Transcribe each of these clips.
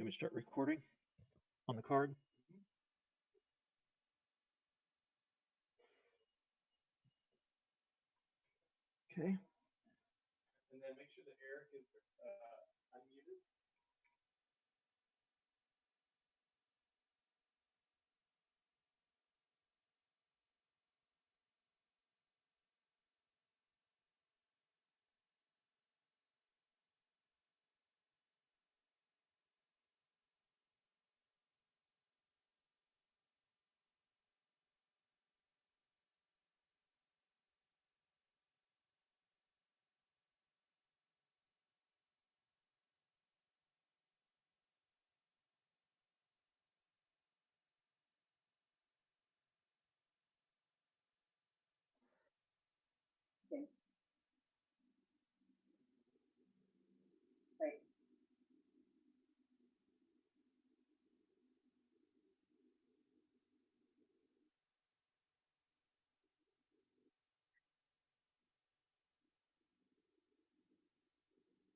Let me start recording on the card. Okay. And then make sure that Eric is unmuted. Okay. Right.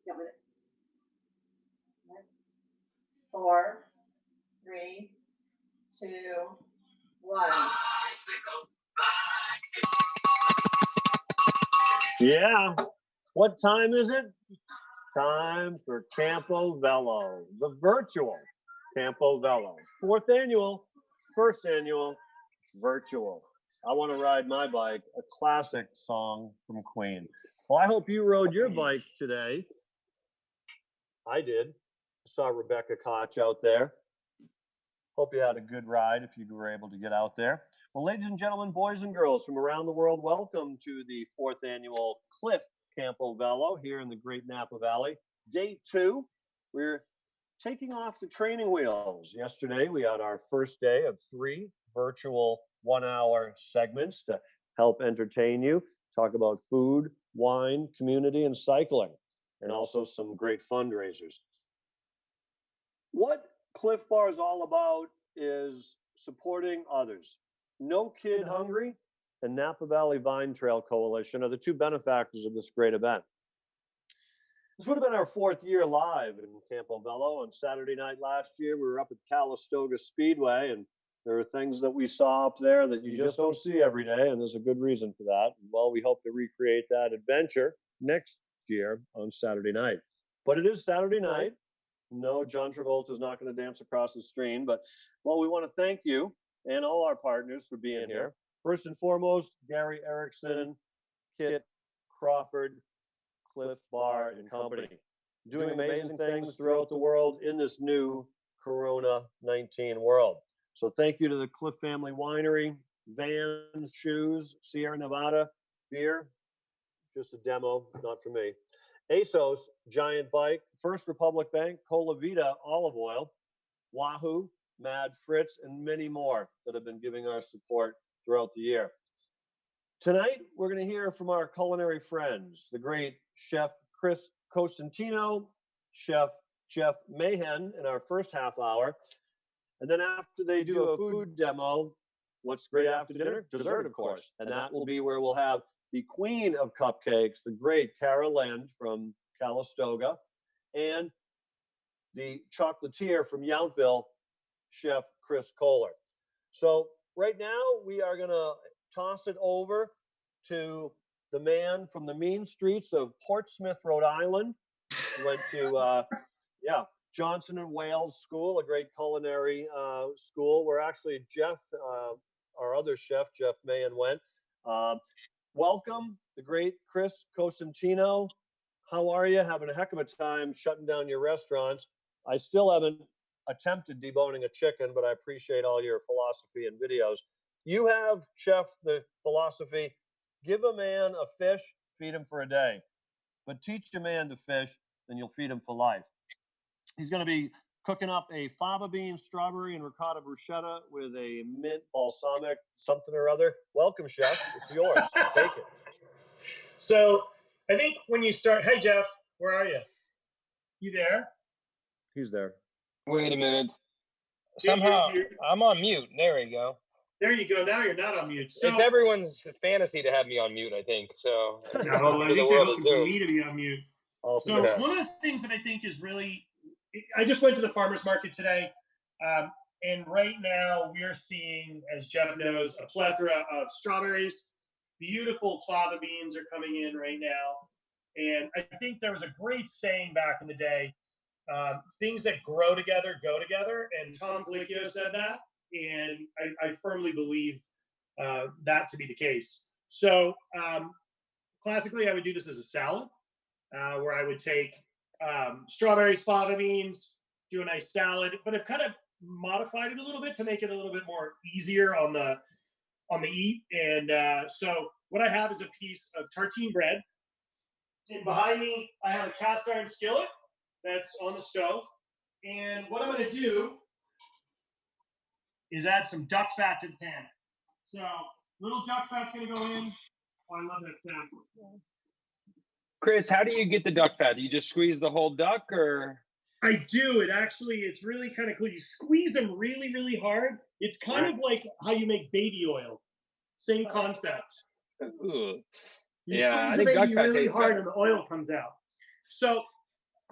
Jump with it. 4, 3, 2, 1. Yeah. What time is it? Time for CampoVelo, the virtual CampoVelo. 4th annual, 1st annual, virtual. I want to ride my bike, a classic song from Queen. Well, I hope you rode your bike today. I did. I saw Rebecca Koch out there. Hope you had a good ride if you were able to get out there. Well, ladies and gentlemen, boys and girls from around the world, welcome to the 4th annual Cliff CampoVelo here in the Great Napa Valley. Day 2, we're taking off the training wheels. Yesterday, we had our first day of 3 virtual 1-hour segments to help entertain you, talk about food, wine, community, and cycling, and also some great fundraisers. What Cliff Bar is all about is supporting others. No Kid Hungry and Napa Valley Vine Trail Coalition are the 2 benefactors of this great event. This would have been our 4th year live in CampoVelo. On Saturday night last year, we were up at Calistoga Speedway, and there are things that we saw up there that you just don't see every day, and there's a good reason for that. Well, we hope to recreate that adventure next year on Saturday night. But it is Saturday night. No, John Travolta is not going to dance across the stream, but, well, we want to thank you and all our partners for being here. First and foremost, Gary Erickson, Kit Crawford, Cliff Bar and Company, doing amazing things throughout the world in this new Corona-19 world. So thank you to the Cliff Family Winery, Vans, Shoes, Sierra Nevada, Beer, just a demo, not for me. ASOS, Giant Bike, First Republic Bank, Cola Vita, Olive Oil, Wahoo, Mad Fritz, and many more that have been giving our support throughout the year. Tonight, we're going to hear from our culinary friends, the great Chef Chris Cosentino, Chef Jeff Mahan in our first half hour. And then after they do a food demo, what's great after dinner? Dessert, of course. And that will be where we'll have the queen of cupcakes, the great Cara Lind from Calistoga, and the chocolatier from Yountville, Chef Chris Kohler. So right now, we are going to toss it over to the man from the mean streets of Portsmouth, Rhode Island. He went to, Johnson and Wales School, a great culinary school, where actually Jeff, our other chef, Jeff Mahan, went. Welcome, the great Chris Cosentino. How are you? Having a heck of a time shutting down your restaurants. I still haven't attempted deboning a chicken, but I appreciate all your philosophy and videos. You have, Chef, the philosophy, give a man a fish, feed him for a day. But teach a man to fish, then you'll feed him for life. He's going to be cooking up a fava bean, strawberry, and ricotta bruschetta with a mint balsamic something or other. Welcome, Chef. It's yours. Take it. So I think when you start, hey, Jeff, where are you? You there? He's there. Wait a minute. Somehow I'm on mute. There we go. There you go. Now you're not on mute. So, it's everyone's fantasy to have me on mute, I think. So no, I think they're looking for me to be on mute. Also, so one of the things that I think is really I just went to the farmer's market today. And right now we are seeing, as Jeff knows, a plethora of strawberries. Beautiful fava beans are coming in right now. And I think there was a great saying back in the day, things that grow together go together. And Tom Colicchio said that. And I firmly believe that to be the case. So classically, I would do this as a salad, where I would take strawberries, fava beans, do a nice salad, but I've kind of modified it a little bit to make it a little bit more easier on the eat. And so what I have is a piece of tartine bread, and behind me I have a cast iron skillet that's on the stove. And what I'm going to do is add some duck fat to the pan. So little duck fat's going to go in. Oh, I love that. Chris, how do you get the duck fat? Do you just squeeze the whole duck, or? I do. It's really kind of cool. You squeeze them really, really hard. It's kind of like how you make baby oil. Same concept. Ooh. You Yeah, I squeeze the think duck baby fat really tastes hard good. and the oil comes out. So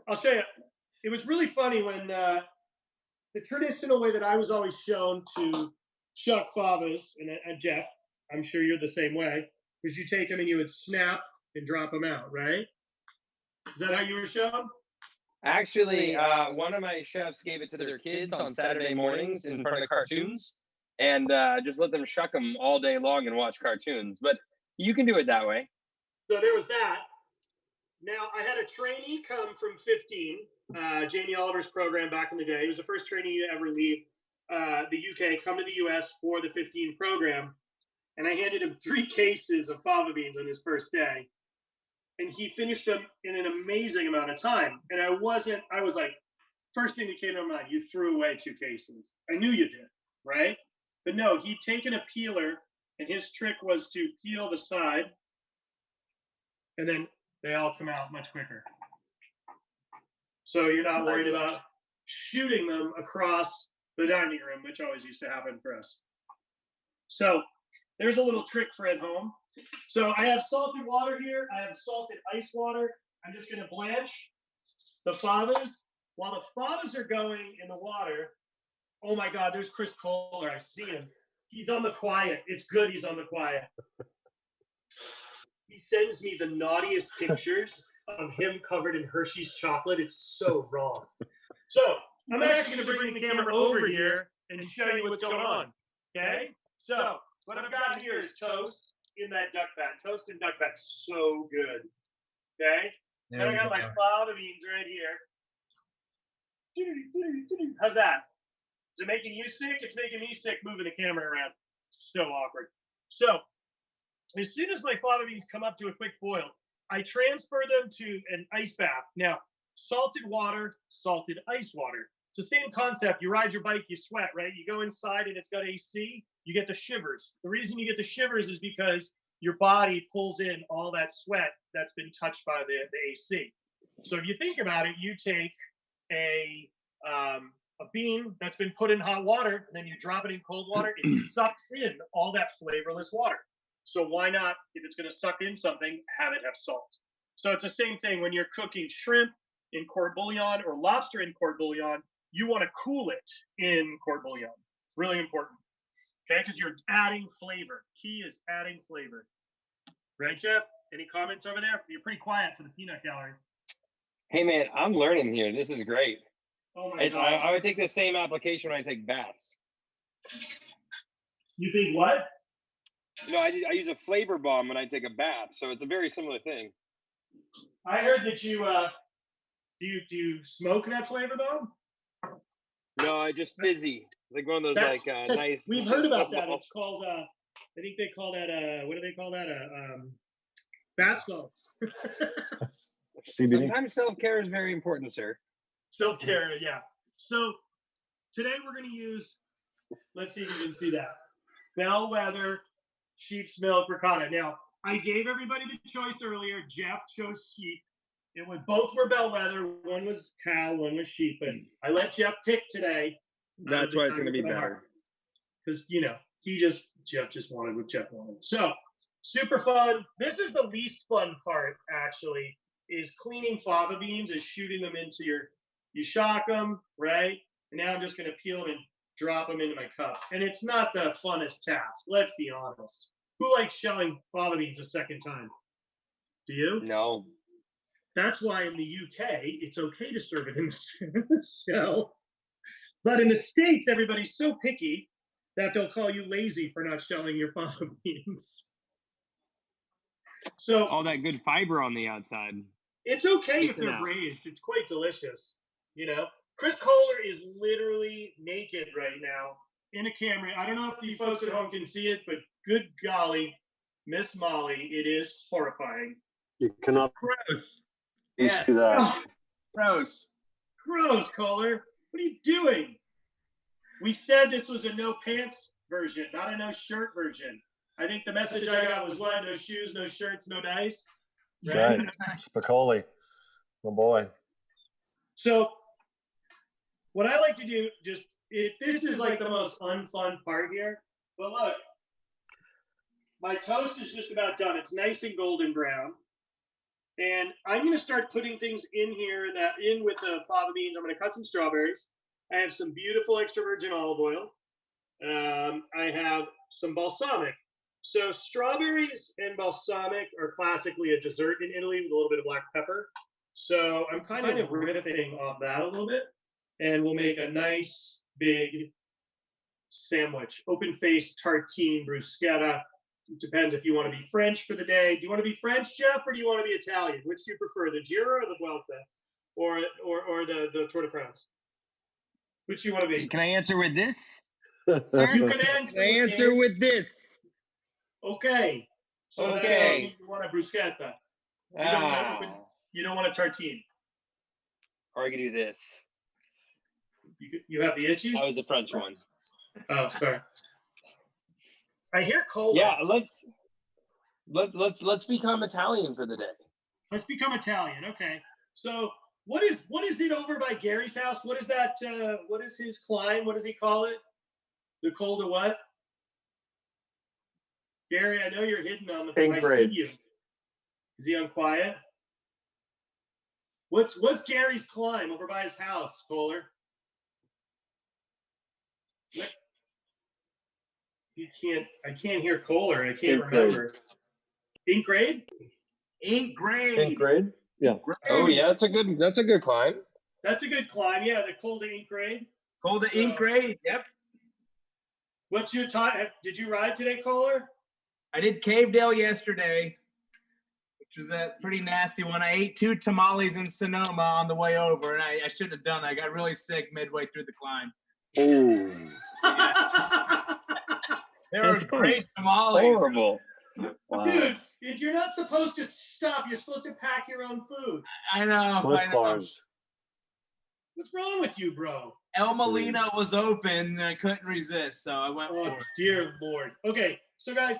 I'll show you. It was really funny when the traditional way that I was always shown to shuck favas, and Jeff, I'm sure you're the same way, because you take them and you would snap and drop them out, right? Is that how you were shown? Actually, one of my chefs gave it to their kids on Saturday mornings in front of cartoons, and just let them shuck them all day long and watch cartoons. But you can do it that way. So there was that. Now, I had a trainee come from 15, Jamie Oliver's program back in the day. He was the first trainee to ever leave the UK, come to the US for the 15 program. And I handed him 3 cases of fava beans on his first day. And he finished them in an amazing amount of time. And I was like, first thing that came to my mind, you threw away 2 cases. I knew you did, right? But no, he'd taken a peeler, and his trick was to peel the side, and then they all come out much quicker. So you're not worried about shooting them across the dining room, which always used to happen for us. So there's a little trick for at home. So I have salted water here. I have salted ice water. I'm just going to blanch the favas. While the favas are going in the water, oh my God, there's Chris Kohler. I see him. He's on the quiet. It's good he's on the quiet. He sends me the naughtiest pictures of him covered in Hershey's chocolate. It's so wrong. So I'm actually going to bring the camera over here and show you what's going on. Okay? So what I've got here is toast in that duck fat. Toast and duck fat, so good. Okay? Then I got my fava beans right here. How's that? Is it making you sick? It's making me sick moving the camera around. So awkward. So as soon as my fava beans come up to a quick boil, I transfer them to an ice bath. Now, salted water, salted ice water. It's the same concept. You ride your bike, you sweat, right? You go inside and it's got AC, you get the shivers. The reason you get the shivers is because your body pulls in all that sweat that's been touched by the AC. So if you think about it, you take a bean that's been put in hot water, and then you drop it in cold water, it sucks in all that flavorless water. So why not, if it's going to suck in something, have it have salt? So it's the same thing when you're cooking shrimp in court bouillon or lobster in court bouillon. You want to cool it in court bouillon. Really important. Okay, because you're adding flavor. Key is adding flavor. Right, Jeff? Any comments over there? You're pretty quiet for the peanut gallery. Hey man, I'm learning here. This is great. Oh my God. I would take the same application when I take baths. You think what? No, I use a flavor bomb when I take a bath, so it's a very similar thing. I heard that you do you smoke that flavor bomb? No, I just fizzy. It's like one of those nice. We've heard about that. It's called I think they call that what do they call that? Bath salts. CBD. Sometimes self-care is very important, sir. Self-care, yeah. So today we're going to use, let's see if you can see that, Bellwether sheep's milk ricotta. Now, I gave everybody the choice earlier. Jeff chose sheep. Both were Bellwether. One was cow, one was sheep. But I let Jeff pick today. That's why it's going to be better. Because, Jeff just wanted what Jeff wanted. So, super fun. This is the least fun part, actually, is cleaning fava beans, is shooting them into your You shock them, right? And now I'm just going to peel them and drop them into my cup. And it's not the funnest task. Let's be honest. Who likes shelling fava beans a second time? Do you? No. That's why in the UK, it's okay to serve it in the shell. But in the States, everybody's so picky that they'll call you lazy for not shelling your fava beans. So All that good fiber on the outside. it's okay if Missing they're out. braised. It's quite delicious. You know, Chris Kohler is literally naked right now in a camera. I don't know if you folks at home can see it, but good golly, Miss Molly, it is horrifying. You cannot Gross. Yes. see that. Gross. Gross, Kohler. What are you doing? We said this was a no pants version, not a no shirt version. I think the message I got was what? No shoes, no shirts, no dice. Right. Spicoli. Oh boy. So what I like to do, just this is like the most unfun part here. But look, my toast is just about done. It's nice and golden brown. And I'm going to start putting things in here that in with the fava beans. I'm going to cut some strawberries. I have some beautiful extra virgin olive oil. I have some balsamic. So strawberries and balsamic are classically a dessert in Italy with a little bit of black pepper. So I'm kind of riffing off that a little bit. And we'll make a nice big sandwich. Open-faced tartine bruschetta. It depends if you want to be French for the day. Do you want to be French, Jeff, or do you want to be Italian? Which do you prefer, the Giro or the Vuelta, or the Tour de France? Which do you want to be? Can I answer with this? You can I answer with this. Okay. So Okay. that means you want a bruschetta. You don't want a tartine. Or I could do this. You have the itchies? That was the French one. Oh, sorry. I hear cold. Yeah, let's become Italian for the day. Let's become Italian. Okay. So what is it over by Gary's house? What is that? What is his climb? What does he call it? The cold of what? Gary, I know you're hidden on the Pink I grade. see you. Is he on quiet? What's Gary's climb over by his house, Kohler? What? I can't hear Kohler. I can't remember. Ink grade? Ink grade. Pink grade? Yeah. Oh yeah, that's a good climb. That's a good climb. Yeah, the cold ink grade. Called the ink grade. Yep. What's your time? Did you ride today, Kohler? I did CampoVelo yesterday, which was a pretty nasty one. I ate 2 tamales in Sonoma on the way over, and I shouldn't have done it. I got really sick midway through the climb. Oh. They were great tamales. Horrible. Wow. Dude, if you're not supposed to stop, you're supposed to pack your own food. I know. Cliff I know. bars. What's wrong with you, bro? El Molino was open, and I couldn't resist, so I went Oh, for it. dear Lord. Okay, so guys,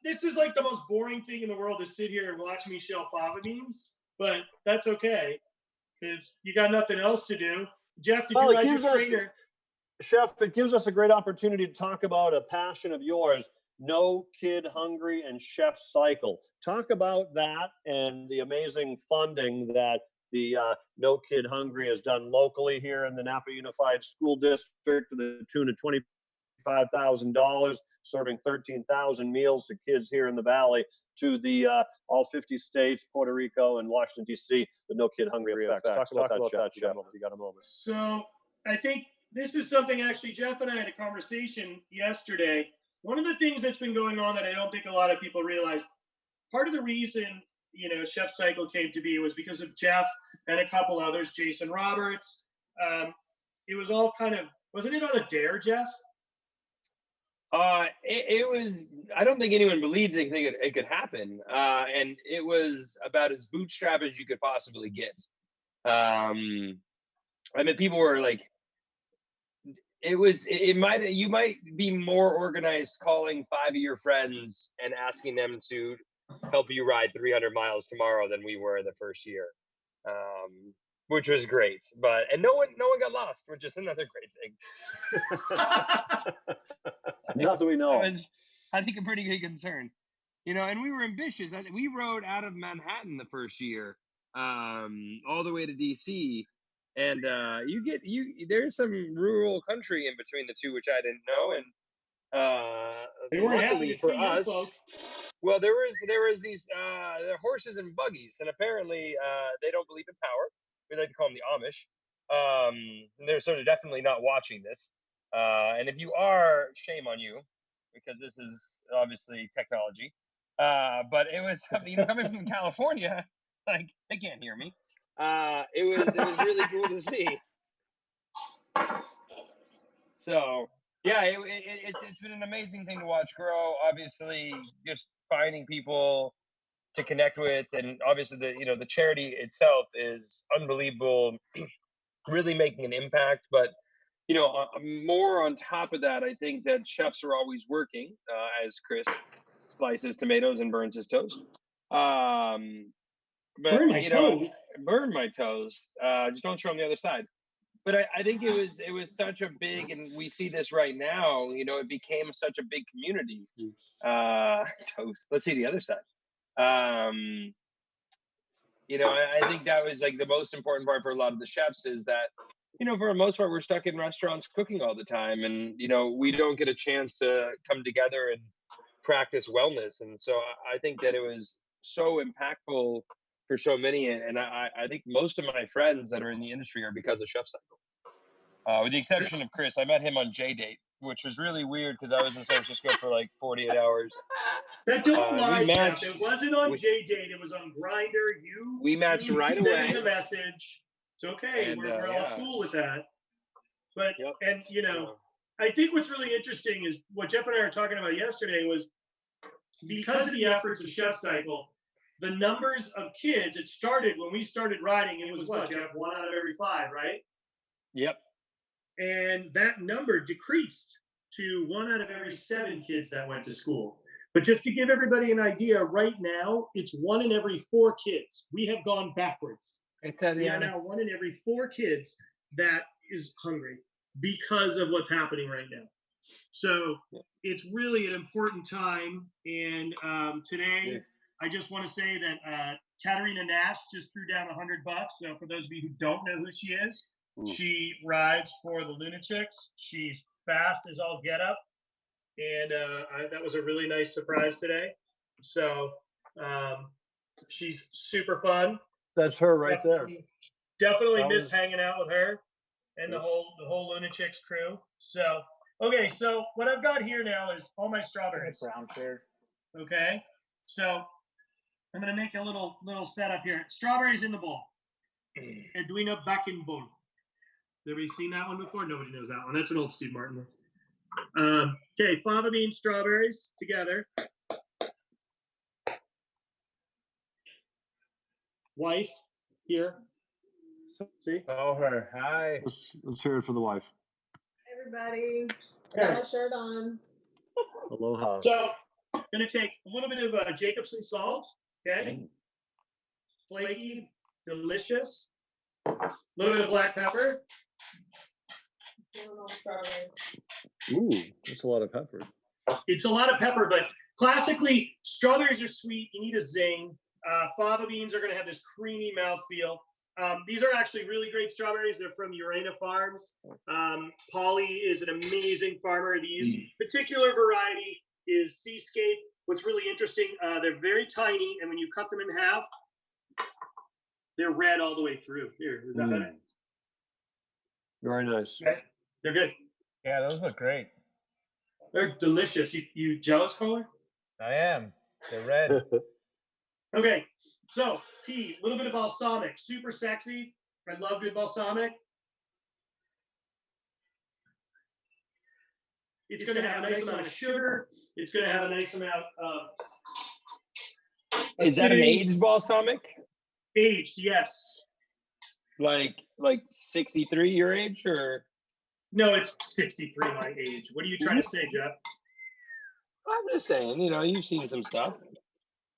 this is like the most boring thing in the world to sit here and watch me shell fava beans, but that's okay because you got nothing else to do. Jeff, did Well, you it ride your gives us- trainer? Chef, it gives us a great opportunity to talk about a passion of yours, No Kid Hungry and Chef Cycle. Talk about that and the amazing funding that the No Kid Hungry has done locally here in the Napa Unified School District to the tune of $25,000, serving 13,000 meals to kids here in the Valley, to the all 50 states, Puerto Rico, and Washington, D.C., the No Kid Hungry effects. Talk about that, Chef. You got a moment. So I think this is something actually Jeff and I had a conversation yesterday. One of the things that's been going on that I don't think a lot of people realize, part of the reason, Chef Cycle came to be was because of Jeff and a couple others, Jason Roberts. It was all kind of, wasn't it on a dare, Jeff? It was. I don't think anyone believed it could happen, and it was about as bootstrap as you could possibly get. I mean, people were like, you might be more organized calling 5 of your friends and asking them to help you ride 300 miles tomorrow than we were the first year, which was great. And no one got lost, which is another great thing. Not that we know. That was, I think, a pretty good concern. And we were ambitious. We rode out of Manhattan the first year, all the way to DC. And there's some rural country in between the two, which I didn't know. And They weren't happy luckily to for see you us, folks. well, there was these horses and buggies, and apparently they don't believe in power. We like to call them the Amish. They're sort of definitely not watching this. And if you are, shame on you, because this is obviously technology. But it was something, coming from California, like they can't hear me. It was really cool to see. So yeah, it's been an amazing thing to watch grow. Obviously, just finding people to connect with, and obviously the charity itself is unbelievable, really making an impact. But more on top of that, I think that chefs are always working, as Chris slices tomatoes and burns his toast. But Burn my toes. burn my toes. Just don't show them the other side. But I think it was such a big, and we see this right now. It became such a big community. Toast. Let's see the other side. I think that was like the most important part for a lot of the chefs is that, for the most part, we're stuck in restaurants cooking all the time, and we don't get a chance to come together and practice wellness. And so I think that it was so impactful for so many, and I think most of my friends that are in the industry are because of Chef Cycle. With the exception of Chris, I met him on J-Date, which was really weird because I was in San Francisco for like 48 hours. That don't we lie, matched- Jeff. It wasn't on J-Date. It was on Grinder. We matched right sent away. me the message. It's okay. And, we're all yeah. cool with that. But Yep. and I think what's really interesting is what Jeff and I were talking about yesterday was because of the efforts of Chef Cycle, the numbers of kids. It started when we started riding. It was what, Jeff? 1 out of every 5, right? Yep. And that number decreased to 1 out of every 7 kids that went to school. But just to give everybody an idea, right now it's 1 in every 4 kids. We have gone backwards. We are now 1 in every 4 kids that is hungry because of what's happening right now. So it's really an important time. And today, I just want to say that Katarina Nash just threw down $100. So for those of you who don't know who she is, she rides for the Lunatics. She's fast as all get up. And that was a really nice surprise today. So she's super fun. That's her right there. Definitely That miss was- hanging out with her and the whole Lunatics crew. So okay, so what I've got here now is all my strawberries. Brown fair. Okay, so I'm gonna make a little setup here. Strawberries in the bowl. Edwina back in bowl. Everybody seen that one before? Nobody knows that one. That's an old Steve Martin one. Okay, fava beans, strawberries together. Wife here. See? Oh, her. Hi. Let's hear it for the wife. Everybody, Okay. got my shirt on. Aloha. So I'm gonna take a little bit of Jacobson salt. Okay. Flaky, delicious. A little bit of black pepper. Ooh, that's a lot of pepper. It's a lot of pepper, but classically, strawberries are sweet. You need a zing. Fava beans are going to have this creamy mouthfeel. These are actually really great strawberries. They're from Urena Farms. Polly is an amazing farmer. These particular variety is Seascape. What's really interesting, they're very tiny, and when you cut them in half, they're red all the way through. Here, is that better? Very nice. Okay. They're good. Yeah, those look great. They're delicious. You jealous, Kohler? I am. They're red. Okay, so key, a little bit of balsamic, super sexy. I love good balsamic. It's going to have a nice amount of sugar. It's going to have a nice amount of. Is that an acidity. aged balsamic? Aged, yes. Like 63 your age, or? No, it's 63 my age. What are you trying to say, Jeff? I'm just saying, you've seen some stuff.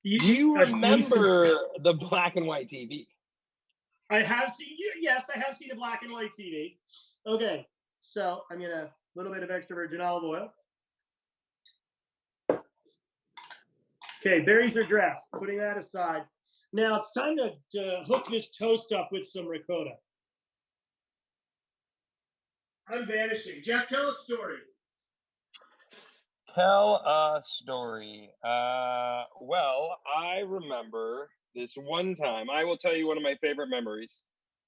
Do I've you seen some remember stuff. the black and white TV? I have seen. Yes, I have seen a black and white TV. Okay, so I'm gonna little bit of extra virgin olive oil. Okay, berries are dressed. Putting that aside. Now it's time to hook this toast up with some ricotta. I'm vanishing. Jeff, tell a story. Tell a story. Well, I remember this one time. I will tell you one of my favorite memories.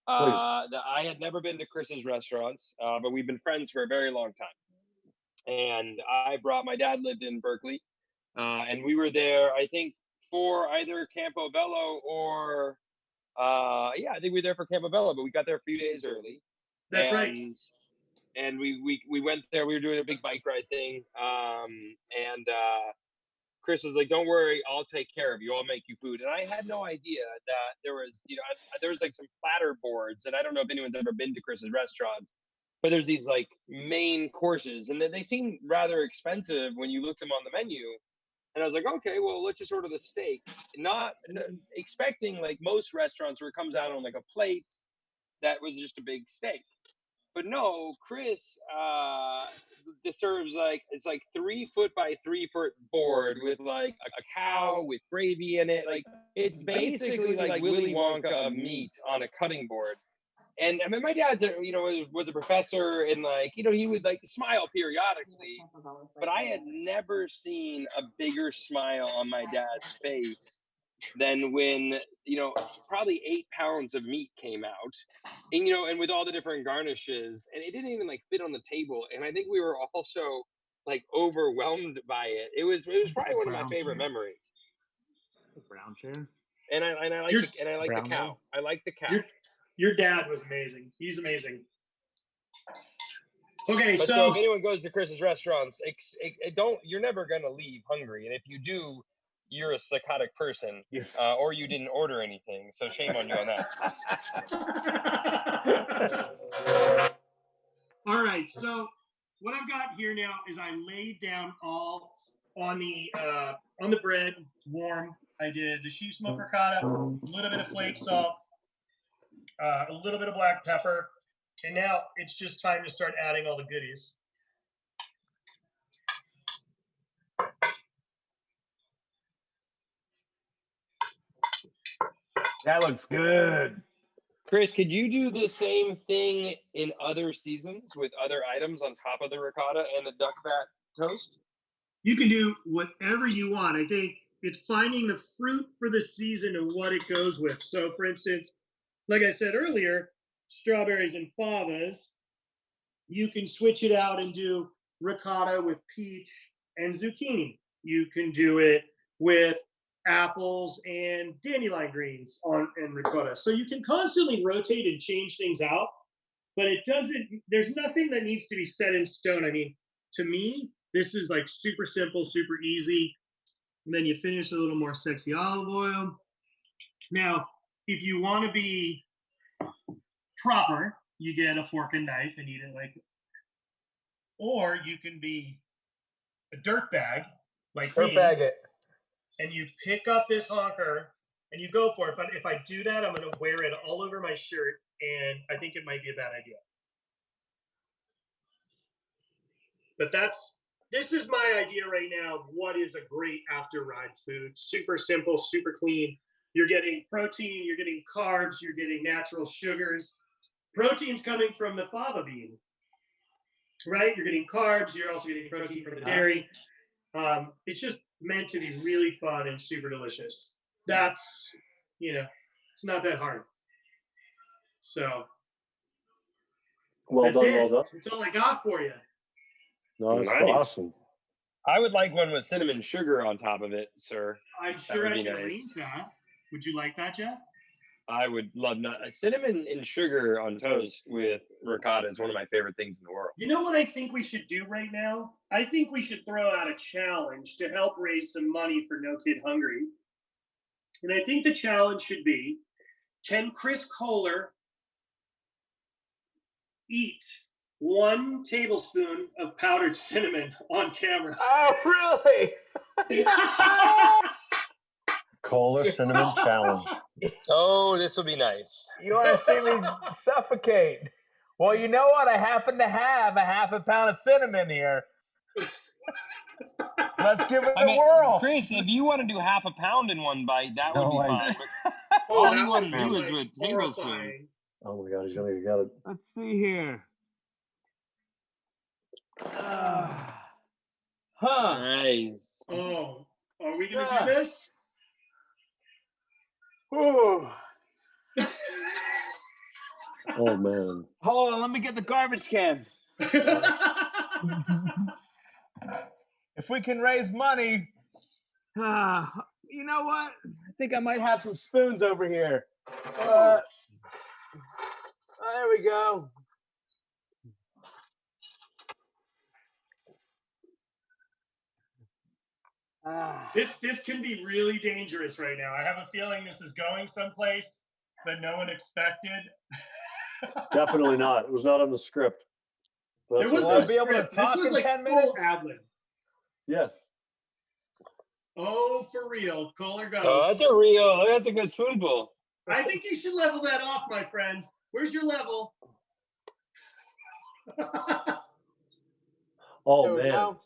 Please. That I had never been to Chris's restaurants, but we've been friends for a very long time. And my dad lived in Berkeley, and we were there, I think, for either CampoVelo or, I think we were there for CampoVelo, but we got there a few days early. That's right. And we went there. We were doing a big bike ride thing, and Chris was like, "Don't worry, I'll take care of you. I'll make you food." And I had no idea that there was, there was like some platter boards, and I don't know if anyone's ever been to Chris's restaurant, but there's these like main courses, and they seem rather expensive when you look them on the menu. And I was like, okay, well, let's just order the steak, not expecting like most restaurants where it comes out on like a plate that was just a big steak. But no, Chris this serves like, it's like 3 foot by 3 foot board with like a cow with gravy in it. Like it's basically like Willy Wonka of meat on a cutting board. And I mean, my dad's was a professor, and like he would like smile periodically, but I had never seen a bigger smile on my dad's face than when probably 8 pounds of meat came out, and and with all the different garnishes, and it didn't even like fit on the table, and I think we were also like overwhelmed by it. It was probably one of my favorite memories. Brown chair. And I like the cow. I like the cow. Your dad was amazing. He's amazing. Okay, But so if anyone goes to Chris's restaurants, you're never gonna leave hungry, and if you do, you're a psychotic person, or you didn't order anything. So shame on you on that. All right, so what I've got here now is I laid down all on the bread. It's warm. I did the sheep smoked ricotta, a little bit of flake salt, a little bit of black pepper, and now it's just time to start adding all the goodies. That looks good. Chris, could you do the same thing in other seasons with other items on top of the ricotta and the duck fat toast? You can do whatever you want. I think it's finding the fruit for the season and what it goes with. So, for instance, like I said earlier, strawberries and favas, you can switch it out and do ricotta with peach and zucchini. You can do it with apples and dandelion greens and ricotta. So you can constantly rotate and change things out, but there's nothing that needs to be set in stone. I mean, to me, this is like super simple, super easy. And then you finish with a little more sexy olive oil. Now, if you want to be proper, you get a fork and knife and eat it like, or you can be a dirtbag like me. Dirtbag it. And you pick up this honker and you go for it. But if I do that, I'm going to wear it all over my shirt, and I think it might be a bad idea. But this is my idea right now of what is a great after ride food. Super simple, super clean. You're getting protein, you're getting carbs, you're getting natural sugars. Protein's coming from the fava bean, right? You're getting carbs, you're also getting protein from the dairy. It's just meant to be really fun and super delicious. That's, it's not that hard. So, Well done, it. well done. That's all I got for you. No, that's Nice. awesome. I would like one with cinnamon sugar on top of it, sir. I'm sure I would be can nice. arrange that. Would you like that, Jeff? I would love cinnamon and sugar on toast with ricotta is one of my favorite things in the world. You know what I think we should do right now? I think we should throw out a challenge to help raise some money for No Kid Hungry. And I think the challenge should be, can Chris Kohler eat 1 tablespoon of powdered cinnamon on camera? Oh, really? Kohler Cinnamon Challenge. Oh, this will be nice. You want to see me suffocate? Well, you know what? I happen to have a half a pound of cinnamon here. Let's give it a whirl. Chris, if you want to do half a pound in one bite, that would be fine. But Oh, all you that want would to be do is like with tablespoon. horrifying. Oh my God, he's gonna get it. Let's see here. Huh. Nice. Oh, are we gonna Ah. do this? Ooh. Oh man. Hold on, let me get the garbage can. If we can raise money, you know what? I think I might have some spoons over here. There we go. This can be really dangerous right now. I have a feeling this is going someplace that no one expected. Definitely not. It was not on the script. But There that's was Will no I okay. be able to script. This talk was in like 10 full minutes? ad-lib. Yes. Oh, for real. Kohler, go. Oh, that's a good spoonful. I think you should level that off, my friend. Where's your level? Oh There we man. go.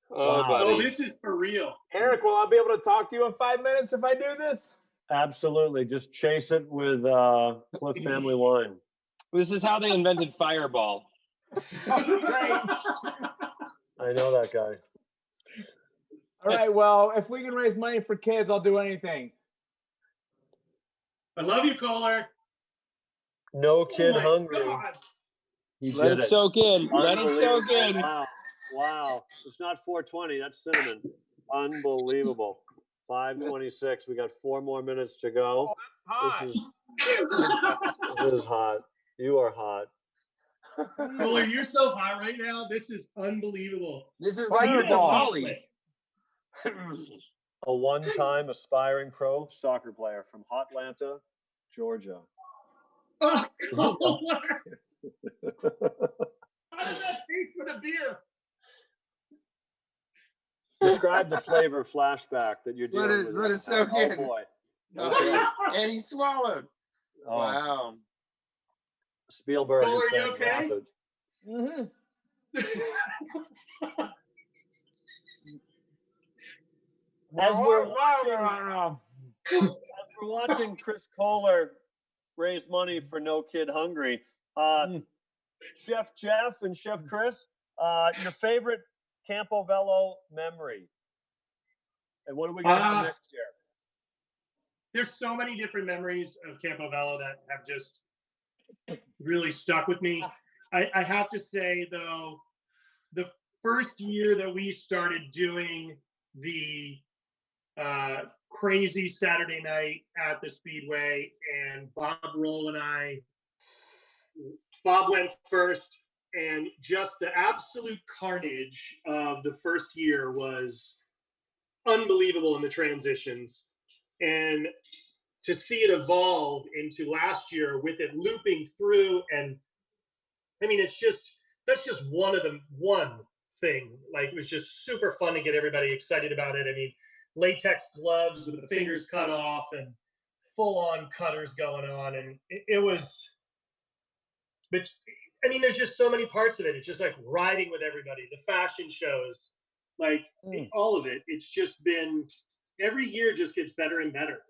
Oh, Wow. buddy. Oh, this is for real. Eric, will I be able to talk to you in 5 minutes if I do this? Absolutely. Just chase it with Cliff Family Wine. This is how they invented Fireball. Great. I know that guy. All right, well, if we can raise money for kids, I'll do anything. I love you, Kohler. No Oh kid my hungry. God. He Let did it it. soak in. Let it soak in. Wow. Wow. It's not 420. That's cinnamon. Unbelievable. 5:26. We got 4 more minutes to go. Hot. This is hot. You are hot. Kohler, you're so hot right now. This is unbelievable. This is like like a a tamale. tamale. A one-time aspiring pro soccer player from Hotlanta, Georgia. Oh, Kohler. How does that taste for the beer? Describe the flavor flashback that you're Let dealing it- with. let it soak Oh in. boy. Okay. And he swallowed. Oh, Wow. Spielberg Cole, is are you saying okay? rapid. As we're watching Chris Kohler raise money for No Kid Hungry, Chef Jeff and Chef Chris, your favorite CampoVelo memory, and what are we gonna have next year? There's so many different memories of CampoVelo that have just really stuck with me. I have to say, though, the first year that we started doing the crazy Saturday night at the Speedway, and Bob Roll and Bob went first, and just the absolute carnage of the first year was unbelievable in the transitions. And to see it evolve into last year with it looping through, and I mean, that's just one thing. Like, it was just super fun to get everybody excited about it. I mean, latex gloves with the fingers cut off and full on cutters going on, and it was. But I mean, there's just so many parts of it. It's just like riding with everybody, the fashion shows, like all of it. It's just been, every year just gets better and better,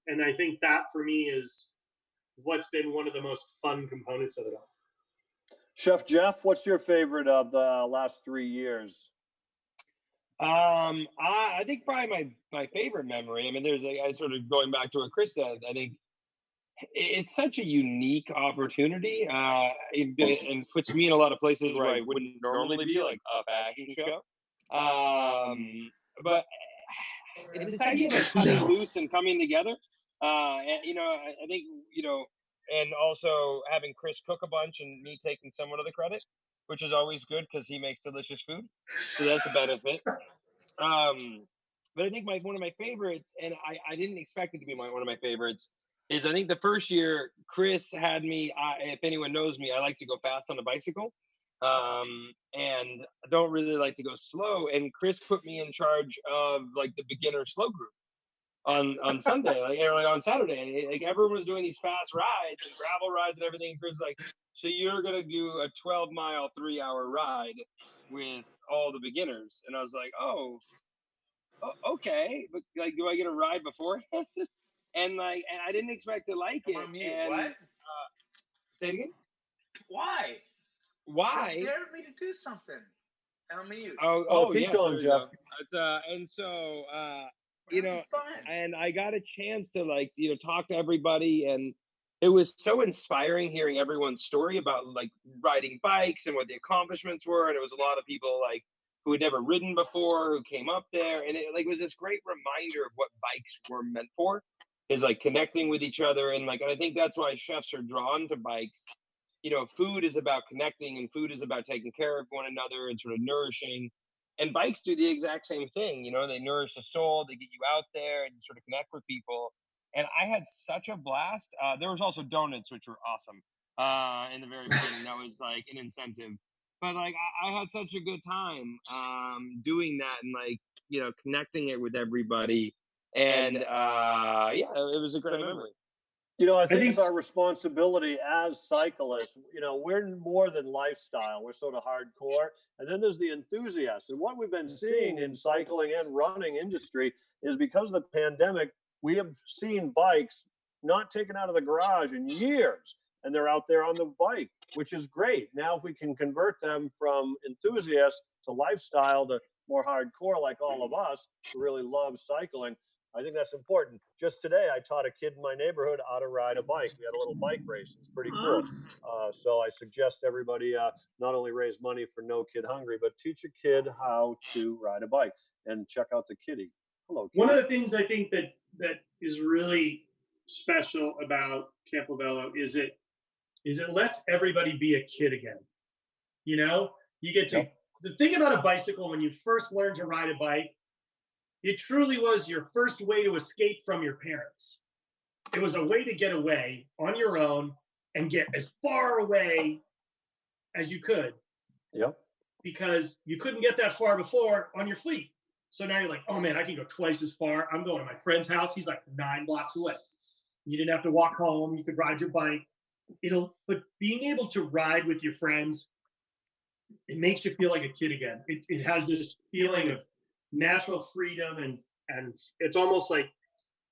and I think that for me is what's been one of the most fun components of it all. Chef Jeff, what's your favorite of the last 3 years? I think probably my favorite memory. I mean, there's I sort of going back to what Chris said. I think it's such a unique opportunity, and puts me in a lot of places where I wouldn't normally be, like a fashion show. But this idea of like cutting loose and coming together, and I think and also having Chris cook a bunch and me taking somewhat of the credit, which is always good because he makes delicious food, so that's a benefit. But I think one of my favorites, and I didn't expect it to be one of my favorites, is I think the first year Chris had me. If anyone knows me, I like to go fast on a bicycle, and I don't really like to go slow. And Chris put me in charge of like the beginner slow group on Sunday, like on Saturday. Like everyone was doing these fast rides and gravel rides and everything. Chris was like, so you're gonna do a 12-mile 3-hour ride with all the beginners, and I was like, oh, okay, but like, do I get a ride beforehand? and I didn't expect to like it. And What? Say it again. Why? Why? You dared me to do something. Tell me you. Oh, keep yeah, going, there we go. Jeff. It's, and so, you know, and I got a chance to like, talk to everybody, and it was so inspiring hearing everyone's story about like riding bikes and what the accomplishments were. And it was a lot of people like who had never ridden before who came up there, and it like was this great reminder of what bikes were meant for, is like connecting with each other. And like, and I think that's why chefs are drawn to bikes. Food is about connecting, and food is about taking care of one another and sort of nourishing. And bikes do the exact same thing. They nourish the soul, they get you out there and you sort of connect with people. And I had such a blast. There was also donuts, which were awesome in the very beginning. That was like an incentive. But like, I had such a good time doing that, and like, connecting it with everybody. And yeah, it was a great memory. I think think- it's our responsibility as cyclists. We're more than lifestyle. We're sort of hardcore. And then there's the enthusiasts. And what we've been seeing in cycling and running industry is because of the pandemic, we have seen bikes not taken out of the garage in years. And they're out there on the bike, which is great. Now, if we can convert them from enthusiasts to lifestyle to more hardcore, like all of us who really love cycling, I think that's important. Just today, I taught a kid in my neighborhood how to ride a bike. We had a little bike race. It's pretty cool. So I suggest everybody not only raise money for No Kid Hungry, but teach a kid how to ride a bike, and check out the kitty. Hello, kitty. One of the things I think that is really special about CampoVelo is it lets everybody be a kid again. You get to Yep. The thing about a bicycle, when you first learn to ride a bike, it truly was your first way to escape from your parents. It was a way to get away on your own and get as far away as you could, Yep. because you couldn't get that far before on your fleet. So now you're like, oh man, I can go twice as far. I'm going to my friend's house. He's like 9 blocks away. You didn't have to walk home. You could ride your bike. But being able to ride with your friends, it makes you feel like a kid again. It has this feeling of natural freedom, and it's almost like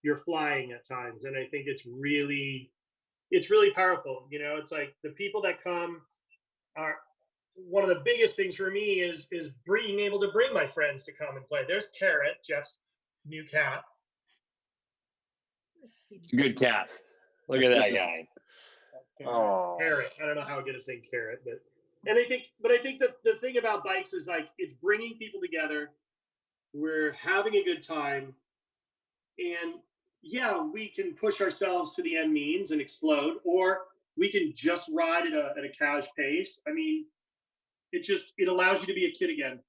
you're flying at times. And I think it's really powerful. It's like the people that come are one of the biggest things for me is being able to bring my friends to come and play. There's Carrot, Jeff's new cat. It's a good cat. Look at that guy. Oh. Carrot. I don't know how I get his name Carrot, but I think that the thing about bikes is like it's bringing people together. We're having a good time, and yeah, we can push ourselves to the end means and explode, or we can just ride at a cash pace. I mean, it allows you to be a kid again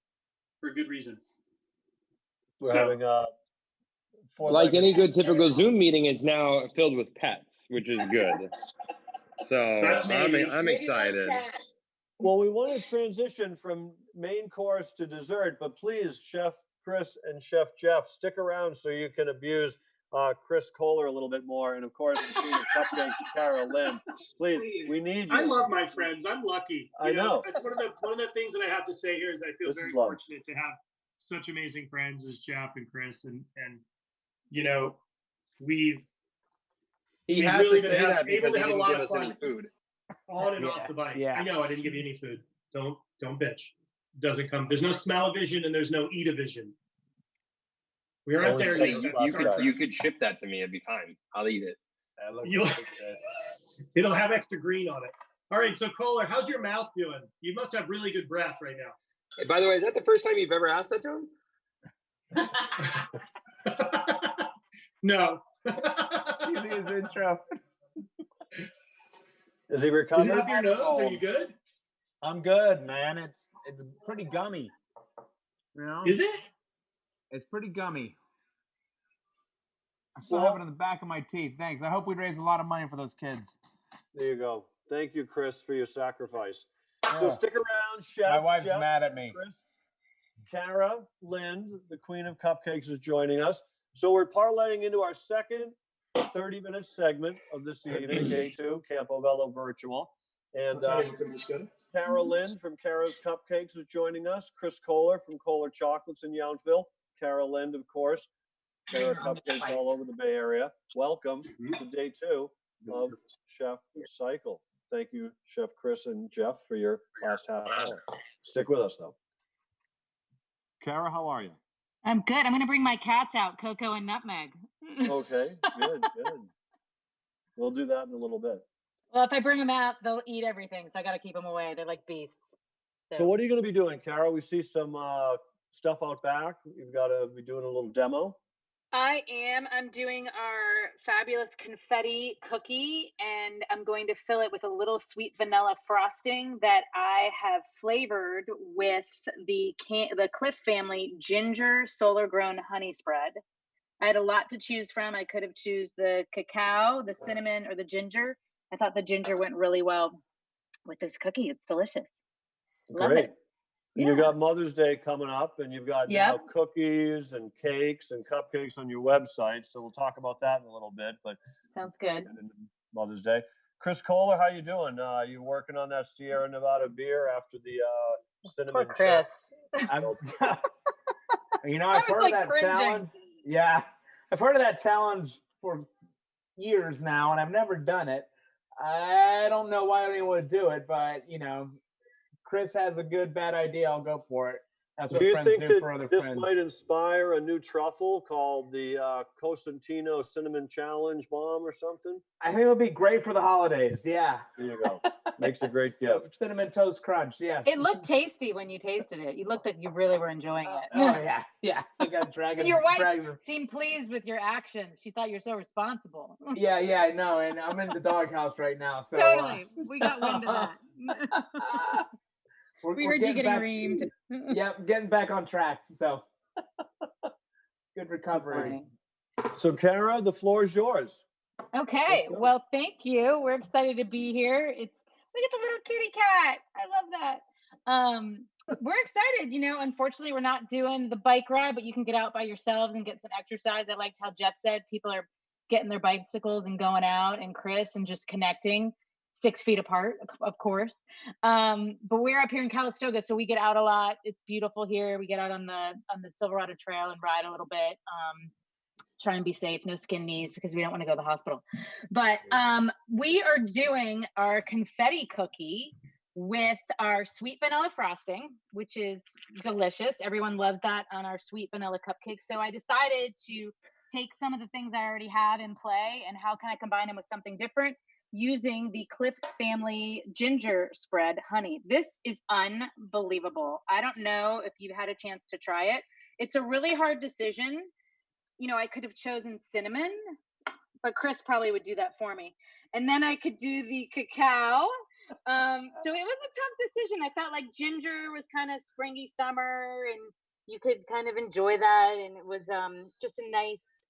for a good reason. We're So- having a Like any good typical Zoom meeting, it's now filled with pets, which is good. So That's I'm maybe- excited. Well, we want to transition from main course to dessert, but please, Chef Chris and Chef Jeff, stick around so you can abuse Chris Kohler a little bit more, and of course the Queen of Cupcakes, Cara Lynn. Please, we need you. I love my friends. I'm lucky. I know. It's one of the things that I have to say here is I feel This is very love. fortunate to have such amazing friends as Jeff and Chris, and we've He We've has really to been say that able because to he have a didn't lot give of us any fun. food. on and Yeah, off the bike. yeah. I know I didn't give you any food. Don't bitch. Doesn't come. There's no smell-o-vision and there's no eat-o-vision. We aren't Only there thing yet. you- That's you Star could- Trek. You could ship that to me. It'd be fine. I'll eat it. That looks You'll- so good. It'll have extra green on it. All right, so Kohler, how's your mouth doing? You must have really good breath right now. Hey, by the way, is that the first time you've ever asked that to him? No. Give me his intro. Is he Is it recovered? up your nose? Are you good? I'm good, man. It's pretty gummy. You know? Is it? It's pretty gummy. I still Well- have it in the back of my teeth. Thanks. I hope we raise a lot of money for those kids. There you go. Thank you, Chris, for your sacrifice. So Yeah. stick around, Chef. My wife's Jeff, mad at me. Chris. Cara Lind, the Queen of Cupcakes, is joining us. So we're parlaying into our second 30-minute segment of this evening, day 2, CampoVelo Virtual. And Cara Lind from Cara's Cupcakes is joining us. Chris Kohler from Kohler Chocolates in Yountville. Cara Lind, of course. Cara Cupcakes all over the Bay Area. Welcome to day 2 of Chef Cycle. Thank you, Chef Chris and Jeff, for your last half hour. Stick with us, though. Kara, how are you? I'm good. I'm gonna bring my cats out, Coco and Nutmeg. Okay, good, good. We'll do that in a little bit. Well, if I bring them out, they'll eat everything, so I gotta keep them away. They're like beasts. So what are you going to be doing, Kara? We see some stuff out back. You've got to be doing a little demo. I am. I'm doing our fabulous confetti cookie, and I'm going to fill it with a little sweet vanilla frosting that I have flavored with the Cliff Family ginger solar grown honey spread. I had a lot to choose from. I could have choose the cacao, the cinnamon, or the ginger. I thought the ginger went really well with this cookie. It's delicious. Love Great. it. And you've got Mother's Day coming up, and you've got now Yep. cookies and cakes and cupcakes on your website. So we'll talk about that in a little bit. But Sounds good. Mother's Day. Chris Kohler, how you doing? You working on that Sierra Nevada beer after the cinnamon? Poor Chris. You know, I've I was, heard like, of that cringing. challenge. Yeah, I've heard of that challenge for years now, and I've never done it. I don't know why anyone would do it, but you know, Chris has a good bad idea. I'll go for it. That's what Do you friends think do that for other this friends. might inspire a new truffle called the Cosentino Cinnamon Challenge Bomb or something? I think it would be great for the holidays. Yeah. There you go. Makes a great So, gift. cinnamon toast crunch. Yes. It looked tasty when you tasted it. You looked like you really were enjoying it. Oh yeah, yeah. I got dragon. And your wife dragon. seemed pleased with your action. She thought you're so responsible. Yeah, yeah, I know, and I'm in the doghouse right now. So Totally. We got wind of that. We heard you getting reamed. Yeah, getting back on track. So good recovery. So, Kara, the floor is yours. Okay. Let's go. Well, thank you. We're excited to be here. Look at the little kitty cat. I love that. We're excited. You know, unfortunately, we're not doing the bike ride, but you can get out by yourselves and get some exercise. I liked how Jeff said people are getting their bicycles and going out, and Chris, and just connecting 6 feet apart, of course. But we're up here in Calistoga, so we get out a lot. It's beautiful here. We get out on the Silverado Trail and ride a little bit. Try and be safe, no skin knees, because we don't want to go to the hospital. But we are doing our confetti cookie with our sweet vanilla frosting, which is delicious. Everyone loves that on our sweet vanilla cupcake. So I decided to take some of the things I already have in play and how can I combine them with something different using the Cliff Family ginger spread honey. This is unbelievable. I don't know if you've had a chance to try it. It's a really hard decision. You know, I could have chosen cinnamon, but Chris probably would do that for me. And then I could do the cacao. So it was a tough decision. I felt like ginger was kind of springy summer and you could kind of enjoy that. And it was just a nice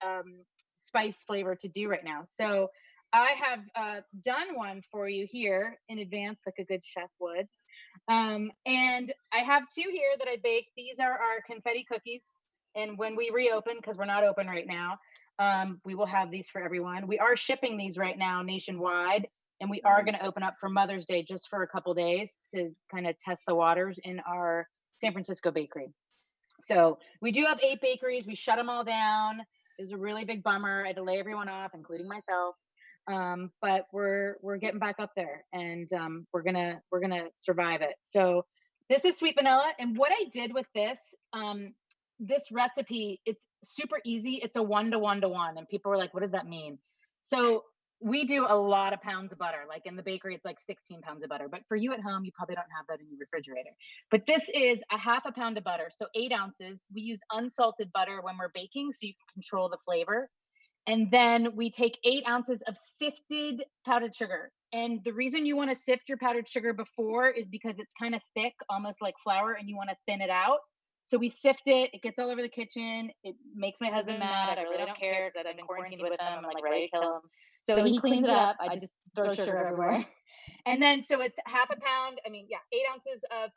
spice flavor to do right now. So I have done one for you here in advance, like a good chef would. And I have 2 here that I baked. These are our confetti cookies. And when we reopen, because we're not open right now, we will have these for everyone. We are shipping these right now nationwide, and we are going to open up for Mother's Day just for a couple days to kind of test the waters in our San Francisco bakery. So we do have 8 bakeries. We shut them all down. It was a really big bummer. I had to lay everyone off, including myself. But we're getting back up there, and we're gonna survive it. So this is sweet vanilla, and what I did with this recipe, it's super easy. It's a 1-to-1-to-1. And people were like, what does that mean? So we do a lot of pounds of butter. Like in the bakery, it's like 16 pounds of butter. But for you at home, you probably don't have that in your refrigerator. But this is a 1/2 pound of butter. So 8 ounces. We use unsalted butter when we're baking so you can control the flavor. And then we take 8 ounces of sifted powdered sugar. And the reason you want to sift your powdered sugar before is because it's kind of thick, almost like flour, and you want to thin it out. So we sift it. It gets all over the kitchen. It makes my husband mad. I really don't care because I've been quarantined with him. I'm like ready to kill him. So he cleans it up. I just throw sugar everywhere. And then, so it's 1/2 pound. 8 ounces of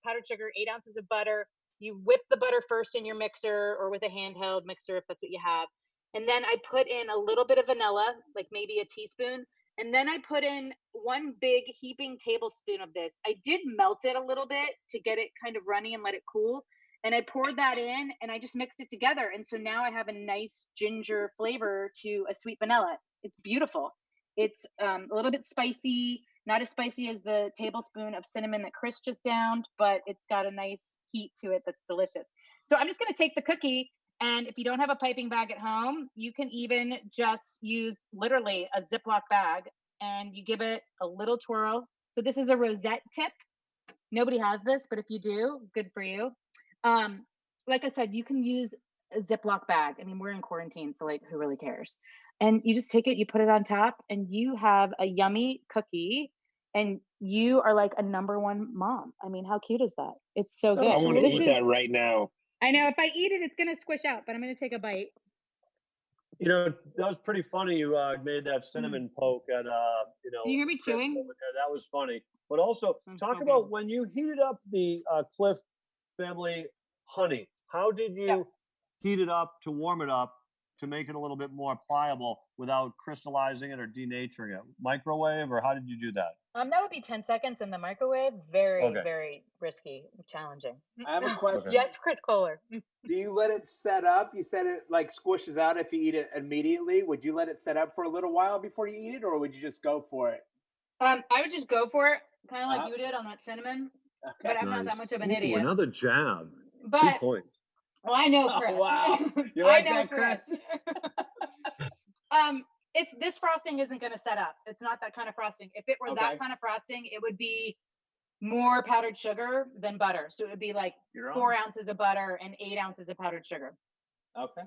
powdered sugar, 8 ounces of butter. You whip the butter first in your mixer or with a handheld mixer if that's what you have. And then I put in a little bit of vanilla, like maybe a teaspoon. And then I put in 1 big heaping tablespoon of this. I did melt it a little bit to get it kind of runny and let it cool. And I poured that in and I just mixed it together. And so now I have a nice ginger flavor to a sweet vanilla. It's beautiful. It's a little bit spicy, not as spicy as the tablespoon of cinnamon that Chris just downed, but it's got a nice heat to it that's delicious. So I'm just going to take the cookie, and if you don't have a piping bag at home, you can even just use literally a Ziploc bag, and you give it a little twirl. So this is a rosette tip. Nobody has this, but if you do, good for you. Like I said, you can use a Ziploc bag. I mean, we're in quarantine, so like, who really cares? And you just take it, you put it on top, and you have a yummy cookie, and you are like a number one mom. I mean, how cute is that? It's so good. I want to This eat is, that right now. I know if I eat it, it's gonna squish out, but I'm gonna take a bite. You know, that was pretty funny. You made that cinnamon poke at you know, Can you hear me Chris chewing? over there. That was funny. But also Mm, talk so about good. when you heated up the Cliff family honey. How did you heat it up to warm it up to make it a little bit more pliable without crystallizing it or denaturing it? Microwave, or how did you do that? That would be 10 seconds in the microwave. Very, Okay. very risky, challenging. I have a question. Yes, Chris Kohler. Do you let it set up? You said it like squishes out if you eat it immediately. Would you let it set up for a little while before you eat it, or would you just go for it? I would just go for it, kind of like Uh-huh. you did on that cinnamon. Okay. But I'm not that much of an Ooh, idiot. another jab. 2 But points. well, I know Oh, Chris. wow. You I like know that, Chris? It's this frosting isn't going to set up. It's not that kind of frosting. If it were Okay. that kind of frosting, it would be more powdered sugar than butter. So it would be like You're 4 ounces of butter and 8 ounces of powdered sugar. Okay.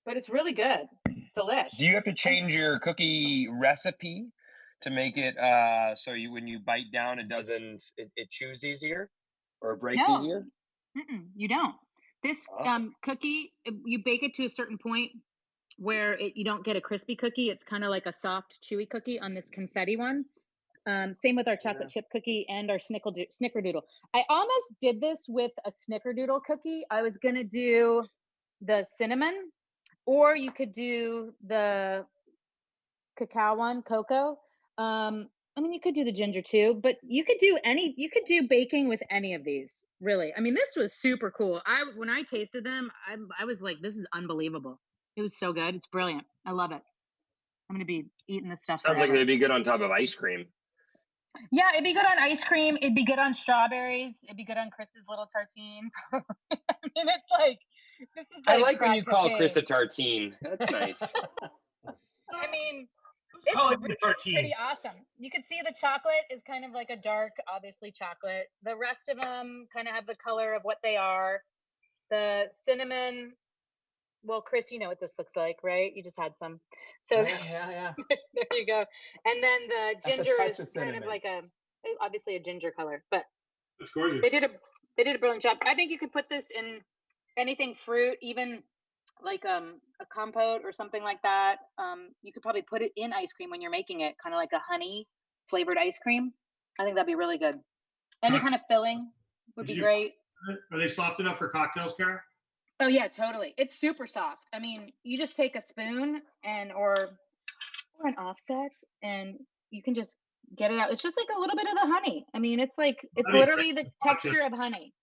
But it's really good. Delish. Do you have to change your cookie recipe to make it so you when you bite down it chews easier or breaks No. easier? You don't. This Awesome. cookie, you bake it to a certain point where you don't get a crispy cookie. It's kind of like a soft, chewy cookie on this confetti one. Same with our chocolate chip cookie and our snickerdoodle. I almost did this with a snickerdoodle cookie. I was gonna do the cinnamon, or you could do the cacao one, cocoa. I mean, you could do the ginger too, but you could do baking with any of these, really. I mean, this was super cool. When I tasted them, I was like, this is unbelievable. It was so good. It's brilliant. I love it. I'm gonna be eating this stuff Sounds like forever. they'd be good on top of ice cream. Yeah, it'd be good on ice cream. It'd be good on strawberries. It'd be good on Chris's little tartine. I mean, it's like, this is I like like when crack you call Chris a cocaine. tartine. That's nice. I mean, Let's call it's it really a tartine. pretty awesome. You can see the chocolate is kind of like a dark, obviously chocolate. The rest of them kind of have the color of what they are. The cinnamon, well, Chris, you know what this looks like, right? You just had some. So Yeah. there you go. And then the That's a ginger touch is of kind of cinnamon. like obviously a ginger color, but That's gorgeous. they did a brilliant job. I think you could put this in anything fruit, even like a compote or something like that. You could probably put it in ice cream when you're making it, kind of like a honey flavored ice cream. I think that'd be really good. Any kind of filling would be great. Are they soft enough for cocktails, Kara? Oh yeah, totally. It's super soft. I mean, you just take a spoon or an offset, and you can just get it out. It's just like a little bit of the honey. I mean, it's Honey, literally the gotcha. texture of honey.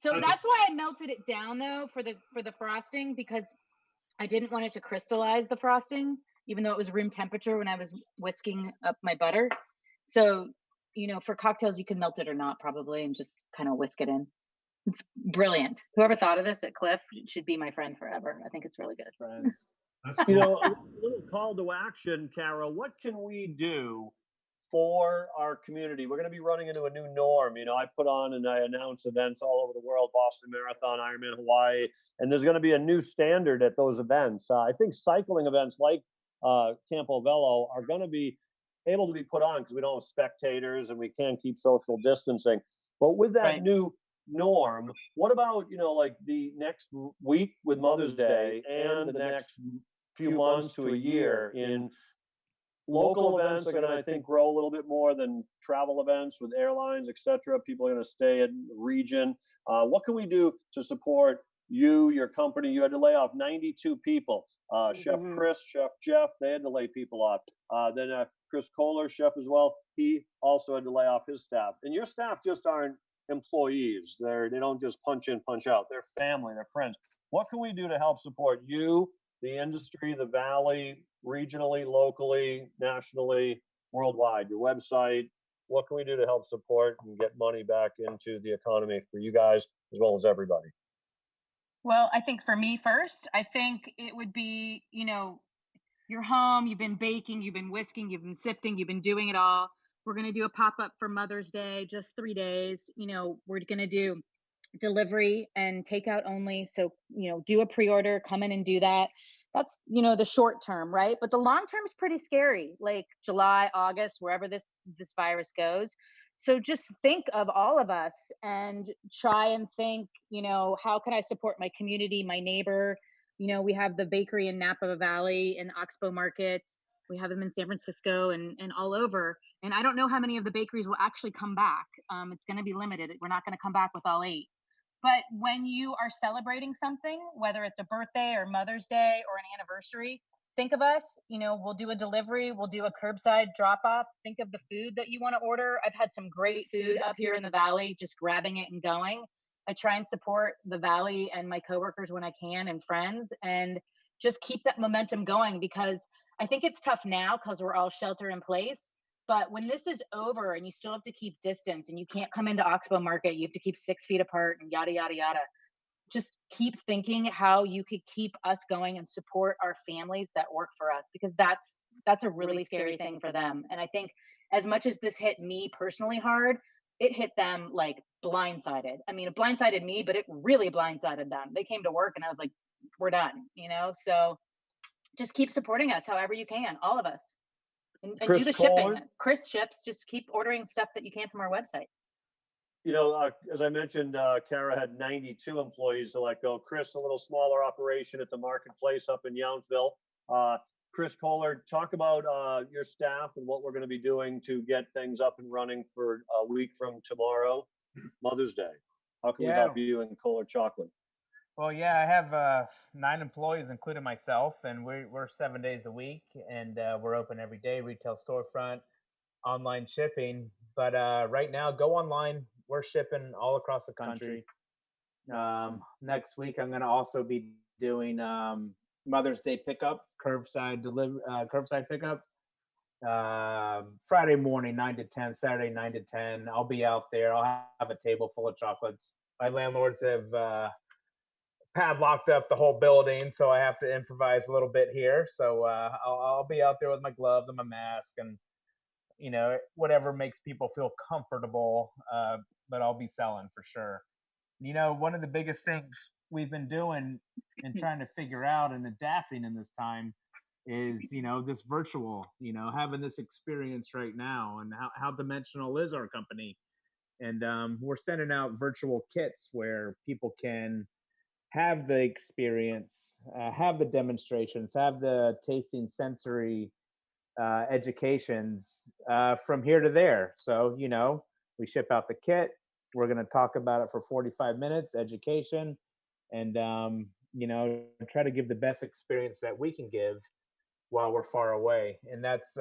So that's why I melted it down though for the frosting, because I didn't want it to crystallize the frosting, even though it was room temperature when I was whisking up my butter. So, for cocktails, you can melt it or not probably and just kind of whisk it in. It's brilliant. Whoever thought of this at Cliff should be my friend forever. I think it's really good. Friends. That's You cool. know, a little call to action, Kara. What can we do for our community? We're going to be running into a new norm. I put on and I announce events all over the world: Boston Marathon, Ironman Hawaii, and there's going to be a new standard at those events. I think cycling events like CampoVelo are going to be able to be put on because we don't have spectators and we can't keep social distancing. But with that new norm, what about like the next week with Mother's Day and the next few months to a year? In local events are going to, I think, grow a little bit more than travel events with airlines, etc. People are going to stay in the region. What can we do to support you, your company? You had to lay off 92 people. Chef Chris, Chef Jeff, they had to lay people off. Then Chris Kohler, chef as well, he also had to lay off his staff. And your staff just aren't employees. They don't just punch in, punch out. They're family, they're friends. What can we do to help support you, the industry, the Valley, regionally, locally, nationally, worldwide? Your website, what can we do to help support and get money back into the economy for you guys as well as everybody? Well, I think for me first, I think it would be, you're home, you've been baking, you've been whisking, you've been sifting, you've been doing it all. We're going to do a pop up for Mother's Day, just 3 days. We're going to do delivery and takeout only. So, do a pre order, come in and do that. That's, the short term, right? But the long term is pretty scary, like July, August, wherever this virus goes. So just think of all of us and try and think, how can I support my community, my neighbor? We have the bakery in Napa Valley and Oxbow Market. We have them in San Francisco and all over. And I don't know how many of the bakeries will actually come back. It's going to be limited. We're not going to come back with all 8. But when you are celebrating something, whether it's a birthday or Mother's Day or an anniversary, think of us. We'll do a delivery, we'll do a curbside drop off. Think of the food that you want to order. I've had some great food up here in the Valley, just grabbing it and going. I try and support the Valley and my coworkers when I can and friends, and just keep that momentum going, because I think it's tough now because we're all shelter in place. But when this is over and you still have to keep distance and you can't come into Oxbow Market, you have to keep 6 feet apart and yada, yada, yada. Just keep thinking how you could keep us going and support our families that work for us, because that's a really scary thing for them. And I think as much as this hit me personally hard, it hit them like blindsided. I mean, it blindsided me, but it really blindsided them. They came to work and I was like, we're done. So just keep supporting us however you can, all of us. And do Chris the shipping. Kohler? Chris ships. Just keep ordering stuff that you can from our website. As I mentioned, Kara had 92 employees to let go. Chris, a little smaller operation at the marketplace up in Yountville. Chris Kohler, talk about your staff and what we're going to be doing to get things up and running for a week from tomorrow, Mother's Day. How can we help you in Kohler Chocolate? Well, yeah, I have 9 employees, including myself, and we're 7 days a week, and we're open every day, retail storefront, online shipping. But right now, go online. We're shipping all across the country. Next week, I'm going to also be doing Mother's Day pickup, curbside pickup. Friday morning, 9 to 10, Saturday, 9 to 10. I'll be out there. I'll have a table full of chocolates. My landlords have padlocked up the whole building, so I have to improvise a little bit here. So I'll be out there with my gloves and my mask and whatever makes people feel comfortable, but I'll be selling for sure. One of the biggest things we've been doing and trying to figure out and adapting in this time is this virtual, having this experience right now, and how dimensional is our company. And we're sending out virtual kits where people can have the experience, have the demonstrations, have the tasting sensory educations from here to there. So, we ship out the kit. We're going to talk about it for 45 minutes, education, and, try to give the best experience that we can give while we're far away. And that's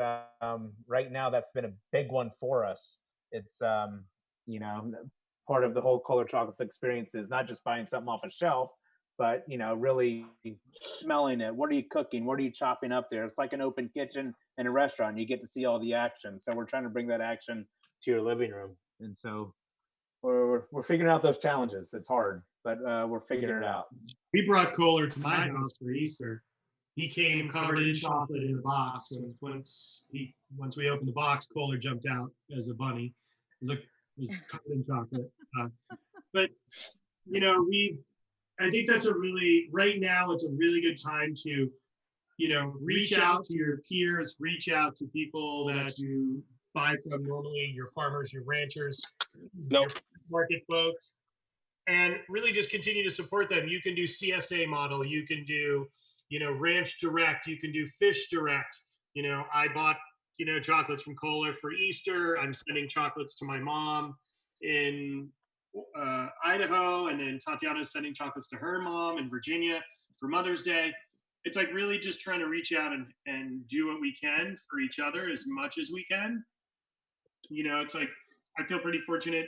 right now, that's been a big one for us. It's, part of the whole Kohler Chocolates experience is not just buying something off a shelf, but really smelling it. What are you cooking? What are you chopping up there? It's like an open kitchen in a restaurant. You get to see all the action. So we're trying to bring that action to your living room. And so we're figuring out those challenges. It's hard, but we're figuring it out. We brought Kohler to my house for Easter. He came covered in chocolate in a box. Once we opened the box, Kohler jumped out as a bunny. It was covered in chocolate. But I think right now it's a really good time to, reach out to your peers, reach out to people that you buy from normally, your farmers, your ranchers, your market folks, and really just continue to support them. You can do CSA model, you can do, ranch direct, you can do fish direct. I bought, chocolates from Kohler for Easter. I'm sending chocolates to my mom in Idaho, and then Tatiana's sending chocolates to her mom in Virginia for Mother's Day. It's like really just trying to reach out and do what we can for each other as much as we can. It's like I feel pretty fortunate,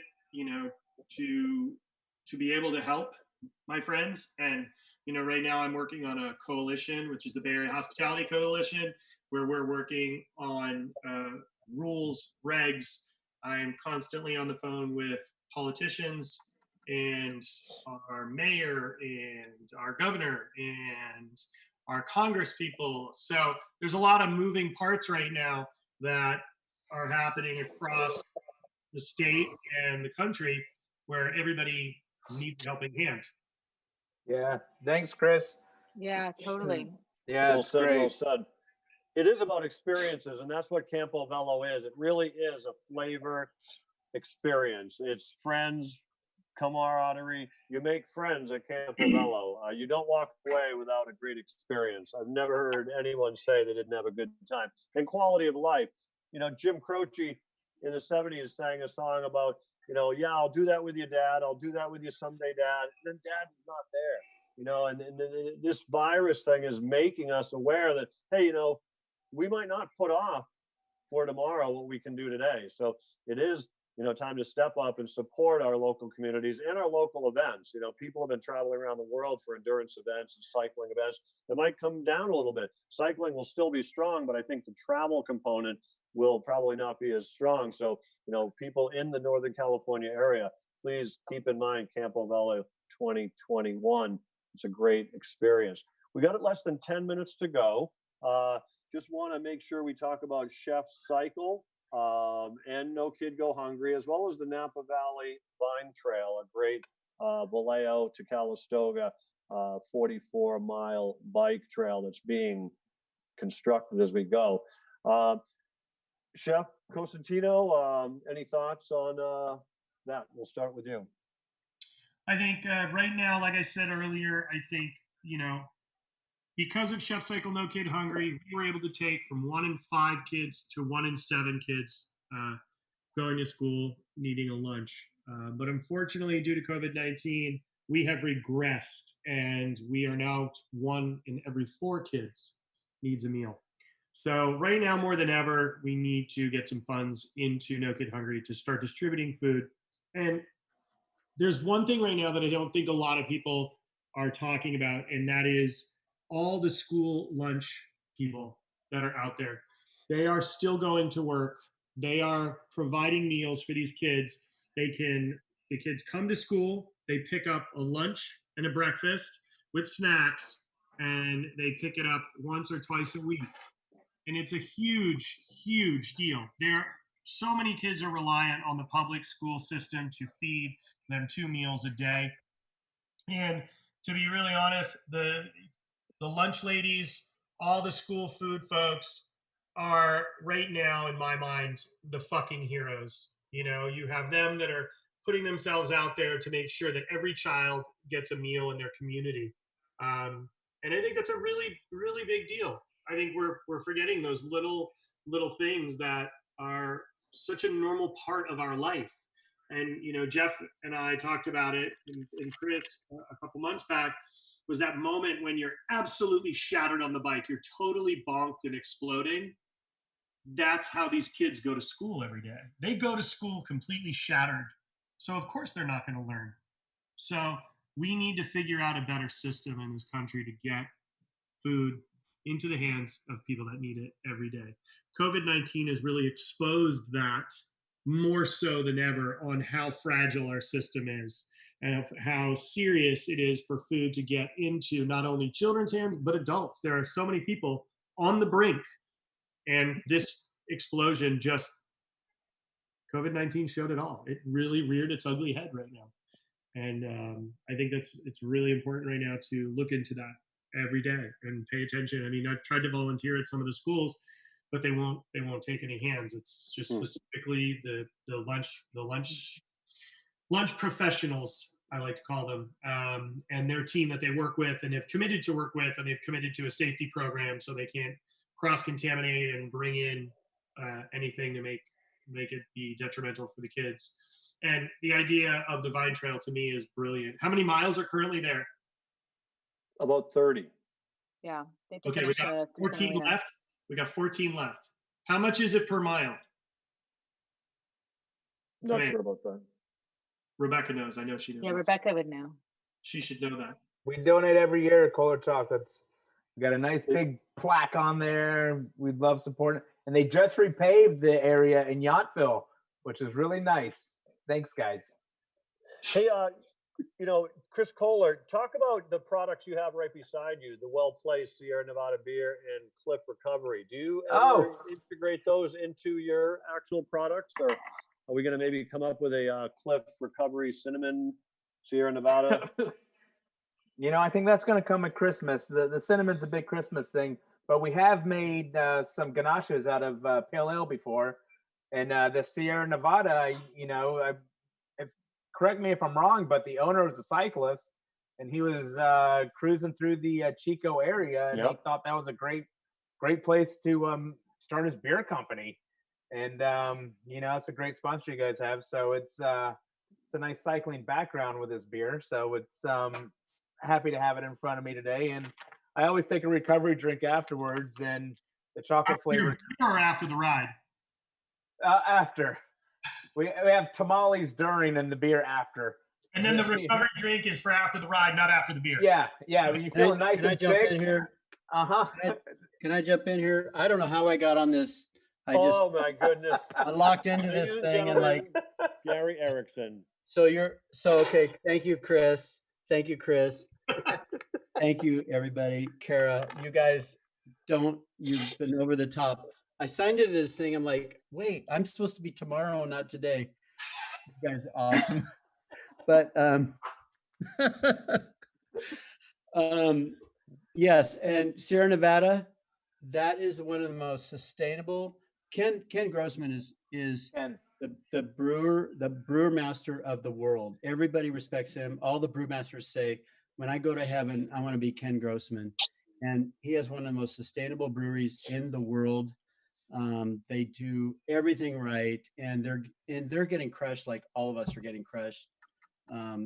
to be able to help my friends. And right now I'm working on a coalition, which is the Bay Area Hospitality Coalition, where we're working on rules, regs, I'm constantly on the phone with politicians and our mayor and our governor and our congress people. So there's a lot of moving parts right now that are happening across the state and the country where everybody needs a helping hand. Yeah. Thanks, Chris. Yeah, totally. Yeah, Well it's said, well great. said. It is about experiences, and that's what CampoVelo is. It really is a flavor experience. It's friends, camaraderie. You make friends at CampoVelo. You don't walk away without a great experience. I've never heard anyone say they didn't have a good time. And quality of life. You know, Jim Croce in the 70s sang a song about, you know, yeah, I'll do that with you, Dad. I'll do that with you someday, Dad. And then Dad was not there. You know, and this virus thing is making us aware that, hey, you know, we might not put off for tomorrow what we can do today. So it is, you know, time to step up and support our local communities and our local events. You know, people have been traveling around the world for endurance events and cycling events that might come down a little bit. Cycling will still be strong, but I think the travel component will probably not be as strong. So, you know, people in the Northern California area, please keep in mind CampoVelo 2021. It's a great experience. We got it less than 10 minutes to go. Just want to make sure we talk about Chef's Cycle and No Kid Go Hungry, as well as the Napa Valley Vine Trail, a great Vallejo to Calistoga 44-mile bike trail that's being constructed as we go. Chef Cosentino, any thoughts on that? We'll start with you. I think right now, like I said earlier, I think, you know, because of Chef Cycle No Kid Hungry, we were able to take from 1 in 5 kids to 1 in 7 kids going to school needing a lunch. But unfortunately, due to COVID-19, we have regressed, and we are now 1 in every 4 kids needs a meal. So right now, more than ever, we need to get some funds into No Kid Hungry to start distributing food. And there's one thing right now that I don't think a lot of people are talking about, and that is all the school lunch people that are out there. They are still going to work. They are providing meals for these kids. The kids come to school, they pick up a lunch and a breakfast with snacks, and they pick it up once or twice a week. And it's a huge, huge deal. So many kids are reliant on the public school system to feed them 2 meals a day. And to be really honest, the lunch ladies, all the school food folks are right now, in my mind, the fucking heroes. You know, you have them that are putting themselves out there to make sure that every child gets a meal in their community. And I think that's a really, really big deal. I think we're forgetting those little things that are such a normal part of our life. And you know, Jeff and I talked about it, and Chris a couple months back, was that moment when you're absolutely shattered on the bike, you're totally bonked and exploding. That's how these kids go to school every day. They go to school completely shattered. So of course they're not going to learn. So we need to figure out a better system in this country to get food into the hands of people that need it every day. COVID-19 has really exposed that more so than ever on how fragile our system is and how serious it is for food to get into not only children's hands, but adults. There are so many people on the brink, and this explosion just, COVID-19 showed it all. It really reared its ugly head right now. And I think it's really important right now to look into that every day and pay attention. I mean, I've tried to volunteer at some of the schools, but they won't take any hands. It's just specifically the lunch professionals, I like to call them, and their team that they work with and have committed to work with, and they've committed to a safety program so they can't cross-contaminate and bring in anything to make it be detrimental for the kids. And the idea of the Vine Trail to me is brilliant. How many miles are currently there? About 30. Yeah. Okay, we got 14 left. We got 14 left. How much is it per mile? Not sure about that. Rebecca knows. I know she knows. Yeah, Rebecca would know. She should know that. We donate every year to Kohler Chocolates. We got a nice big plaque on there. We'd love supporting. And they just repaved the area in Yachtville which is really nice. Thanks, guys. Hey, Chris Kohler, talk about the products you have right beside you, the Well Placed Sierra Nevada Beer and Cliff Recovery. Do you ever integrate those into your actual products, or are we going to maybe come up with a Cliff Recovery Cinnamon Sierra Nevada? I think that's going to come at Christmas. The cinnamon's a big Christmas thing, but we have made some ganaches out of pale ale before, and the Sierra Nevada. Correct me if I'm wrong, but the owner was a cyclist, and he was cruising through the Chico area, and he thought that was a great place to start his beer company. And it's a great sponsor you guys have. So it's a nice cycling background with his beer. So it's happy to have it in front of me today. And I always take a recovery drink afterwards, and the chocolate flavor. Or after the ride? After. We have tamales during and the beer after. And then the recovery drink is for after the ride, not after the beer. Yeah. When you feel nice and sick. In here? Uh-huh. Can I jump in here? I don't know how I got on this. Oh my goodness. I locked into this thing and like Gary Erickson. Okay. Thank you, Chris. Thank you, everybody. Kara, you guys you've been over the top. I signed into this thing. I'm like, wait, I'm supposed to be tomorrow, not today. You guys are awesome. But yes, and Sierra Nevada, that is one of the most sustainable. Ken Grossman is the brewer master of the world. Everybody respects him. All the brewmasters say, when I go to heaven, I want to be Ken Grossman. And he has one of the most sustainable breweries in the world. They do everything right, and they're getting crushed like all of us are getting crushed.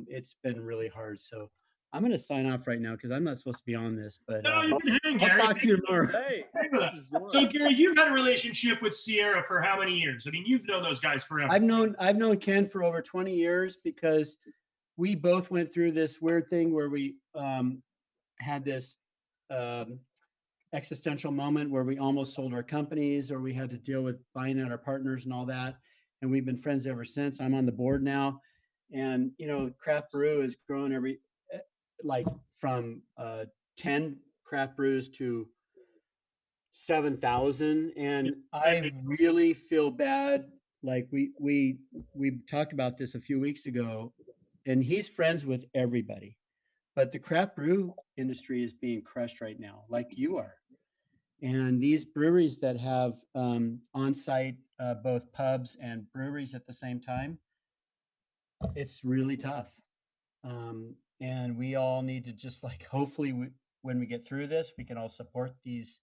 It's been really hard. So I'm going to sign off right now because I'm not supposed to be on this. But no, you can hang, Gary. I'll talk to you tomorrow. Hey, so Gary, you've had a relationship with Sierra for how many years? I mean, you've known those guys forever. I've known Ken for over 20 years because we both went through this weird thing where we had this existential moment where we almost sold our companies, or we had to deal with buying out our partners and all that. And we've been friends ever since. I'm on the board now. And, craft brew is growing from 10 craft brews to 7,000. And I really feel bad. Like we talked about this a few weeks ago, and he's friends with everybody, but the craft brew industry is being crushed right now, like you are. And these breweries that have on-site both pubs and breweries at the same time, it's really tough. And we all need to just hopefully when we get through this, we can all support these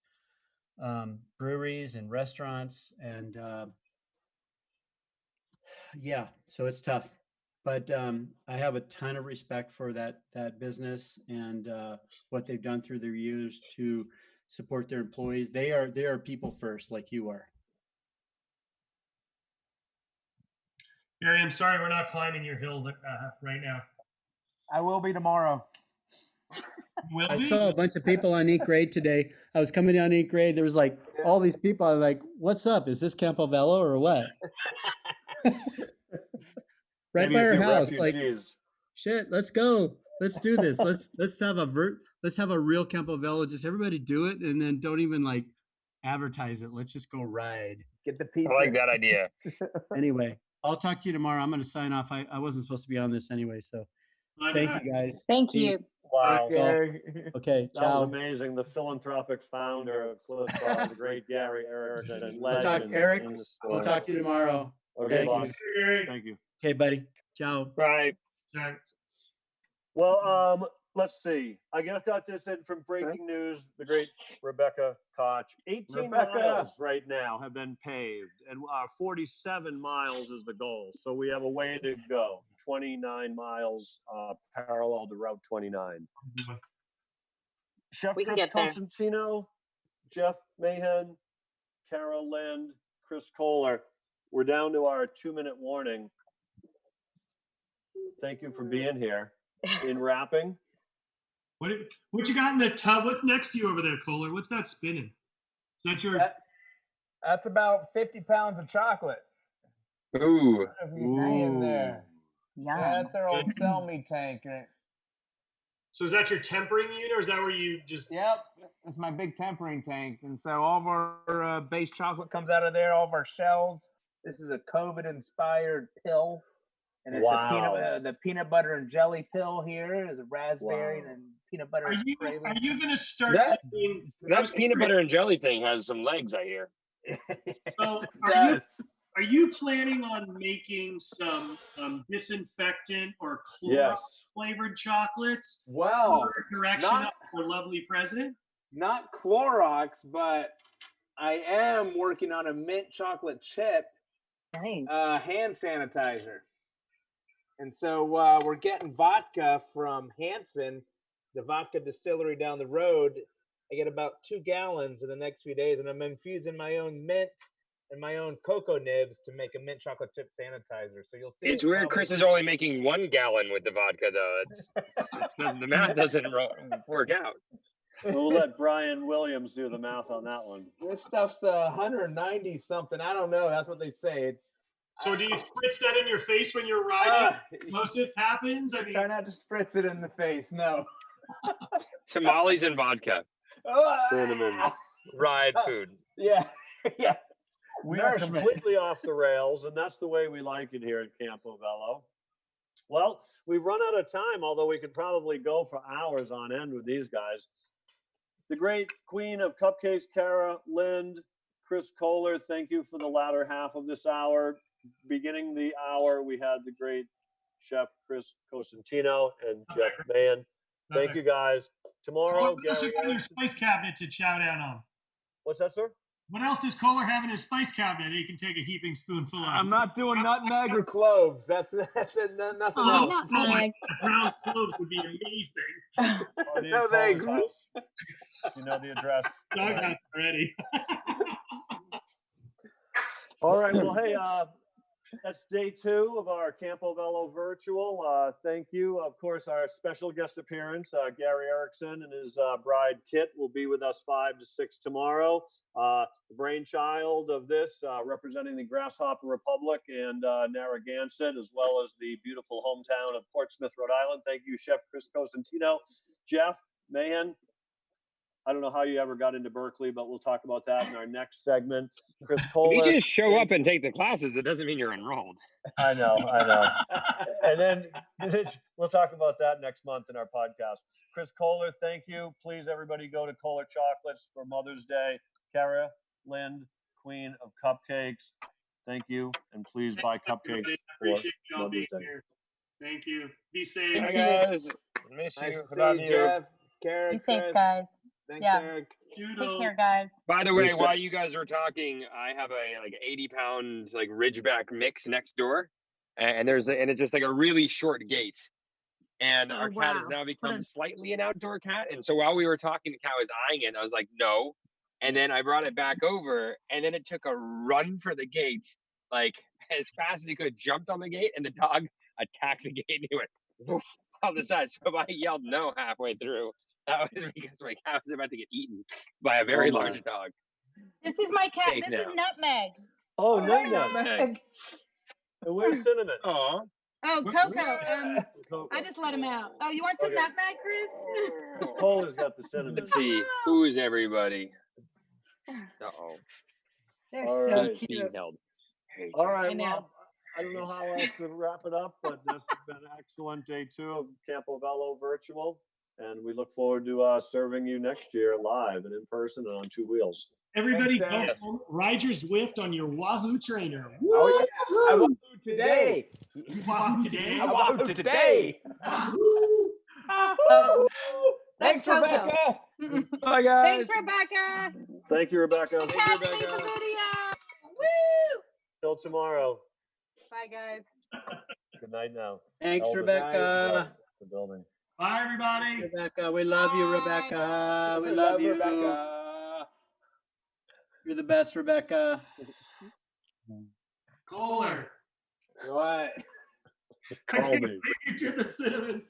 breweries and restaurants. And so it's tough. But I have a ton of respect for that business and what they've done through their years to support their employees. They are people first, like you are. Gary, I'm sorry we're not climbing your hill right now. I will be tomorrow. I saw a bunch of people on Eat Grade today. I was coming down Eat Grade. There was all these people. I was like, what's up? Is this CampoVelo or what? Right Maybe by our house. refugees. Shit, let's go. Let's do this. Let's have a real CampoVelo. Just everybody do it, and then don't even advertise it. Let's just go ride. Get the pizza. I like that idea. Anyway, I'll talk to you tomorrow. I'm going to sign off. I wasn't supposed to be on this anyway, so thank you guys. Thank you. Wow. Okay, That was ciao. amazing. The philanthropic founder of Cliff, the great Gary Erickson. We'll talk, Eric. We'll talk to you tomorrow. Okay, Thank boss. you. Thank you. Okay, buddy. Ciao. Right. Well, let's see. I got this in from breaking news. The great Rebecca Koch. 18 miles right now have been paved, and 47 miles is the goal. So we have a way to go. 29 miles parallel to Route 29. Chef We can Chris get there. Costantino, Jeff Mahan, Carol Lind, Chris Kohler. We're down to our 2-minute warning. Thank you for being here. In wrapping. What you got in the tub? What's next to you over there, Kohler? What's that spinning? Is that your? That's about 50 pounds of chocolate. Ooh. If you see in there. Yum. Yeah, that's our old sell me tank. Right? So is that your tempering unit, or is that where you just? Yep, that's my big tempering tank. And so all of our base chocolate comes out of there, all of our shells. This is a COVID-inspired pill. And it's Wow. the peanut butter and jelly pill here is a raspberry Wow. and peanut butter Are you praline. going to start That doing? I that was peanut curious. butter and jelly thing has some legs, I hear. So It are you does. are you planning on making some disinfectant or Clorox Yes. flavored chocolates? Well, Under direction not- of our lovely president. not Clorox, but I am working on a mint chocolate chip Nice. hand sanitizer. And so we're getting vodka from Hanson, the vodka distillery down the road. I get about 2 gallons in the next few days, and I'm infusing my own mint and my own cocoa nibs to make a mint chocolate chip sanitizer. So you'll see. It's it weird. probably- Chris is only making 1 gallon with the vodka, though. The math doesn't work out. We'll let Brian Williams do the math on that one. This stuff's 190 something. I don't know. That's what they say. It's. So do you spritz that in your face when you're riding? You Once this happens, I mean, try not to spritz it in the face. No. Tamales and vodka. Cinnamon. Ride food. Yeah. Yeah. We are Nourishment. completely off the rails, and that's the way we like it here at CampoVelo. Well, we've run out of time, although we could probably go for hours on end with these guys. The great queen of cupcakes, Kara Lind, Chris Kohler, thank you for the latter half of this hour. Beginning the hour, we had the great chef Chris Cosentino and Jeff Mahan. Thank you guys. Tomorrow, what else Gary you got in your Erickson. spice cabinet to chow down on? What's that, sir? What else does Kohler have in his spice cabinet that he can take a heaping spoonful of? I'm not doing nutmeg or cloves. That's nothing Oh, else. nutmeg. Brown cloves would be amazing. Or the No, Kohler's thanks. house. You know the address. Doghouse already. All right. Well, hey, that's day 2 of our CampoVelo virtual. Thank you. Of course, our special guest appearance, Gary Erickson and his bride, Kit, will be with us 5 to 6 tomorrow. The brainchild of this, representing the Grasshopper Republic and Narragansett, as well as the beautiful hometown of Portsmouth, Rhode Island. Thank you, Chef Chris Cosentino. Jeff Mahan, I don't know how you ever got into Berkeley, but we'll talk about that in our next segment. Chris Kohler. If you just show up and take the classes, that doesn't mean you're enrolled. I know. And then we'll talk about that next month in our podcast. Chris Kohler, thank you. Please, everybody, go to Kohler Chocolates for Mother's Day. Kara Lind, Queen of Cupcakes, thank you. And please buy cupcakes for Appreciate y'all Mother's being Day. here. Thank you. Be safe. Hi, guys. Miss Nice you. to Love see you. you, Jeff. Kara, Be safe, Chris. guys. Thanks, Yeah. Eric. Take care, guys. By the way, said- while you guys were talking, I have a 80-pound Ridgeback mix next door, and it's just like a really short gate. And our cat has wow. now become What a- slightly an outdoor cat. And so while we were talking, the cat was eyeing it. And I was like, no. And then I brought it back over, and then it took a run for the gate, like as fast as he could, jumped on the gate, and the dog attacked the gate and he went woof on the side. So if I yelled no halfway through, that was because my cat was about to get eaten by a very Oh, my. large dog. This is my cat. Safe This is now. Nutmeg. Oh, Hey, Nutmeg. Nutmeg. And where's Cinnamon? Aw. Oh, Coco. Coco. I just let him out. Oh, you want some Okay. nutmeg, Chris? Chris Kohler's got the cinnamon. Let's see. Who's everybody? Uh-oh. They're All so right. Who's being cute. held? Hey, All right, I know. well, I don't know how else to wrap it up, but this has been an excellent day 2 of CampoVelo Virtual, and we look forward to serving you next year live and in person and on 2 wheels. Everybody, Thanks, go Eric. home, ride your Zwift on your Wahoo trainer. Oh, yeah. I wahoo today. You Wahoo today? I wahoo today. Wahoo! Thanks, That's Coco. Rebecca. bye, guys. Thanks, Rebecca. Thank you, Rebecca. Tag me in the video. Woo! Till tomorrow. Bye, guys. Good night now. Thanks, Elvis, Rebecca. The building. Bye, everybody. Rebecca, we love you, Bye. Rebecca. We love you. Rebecca. You're the best, Rebecca. Kohler. What? I Call think me. you did the cinnamon.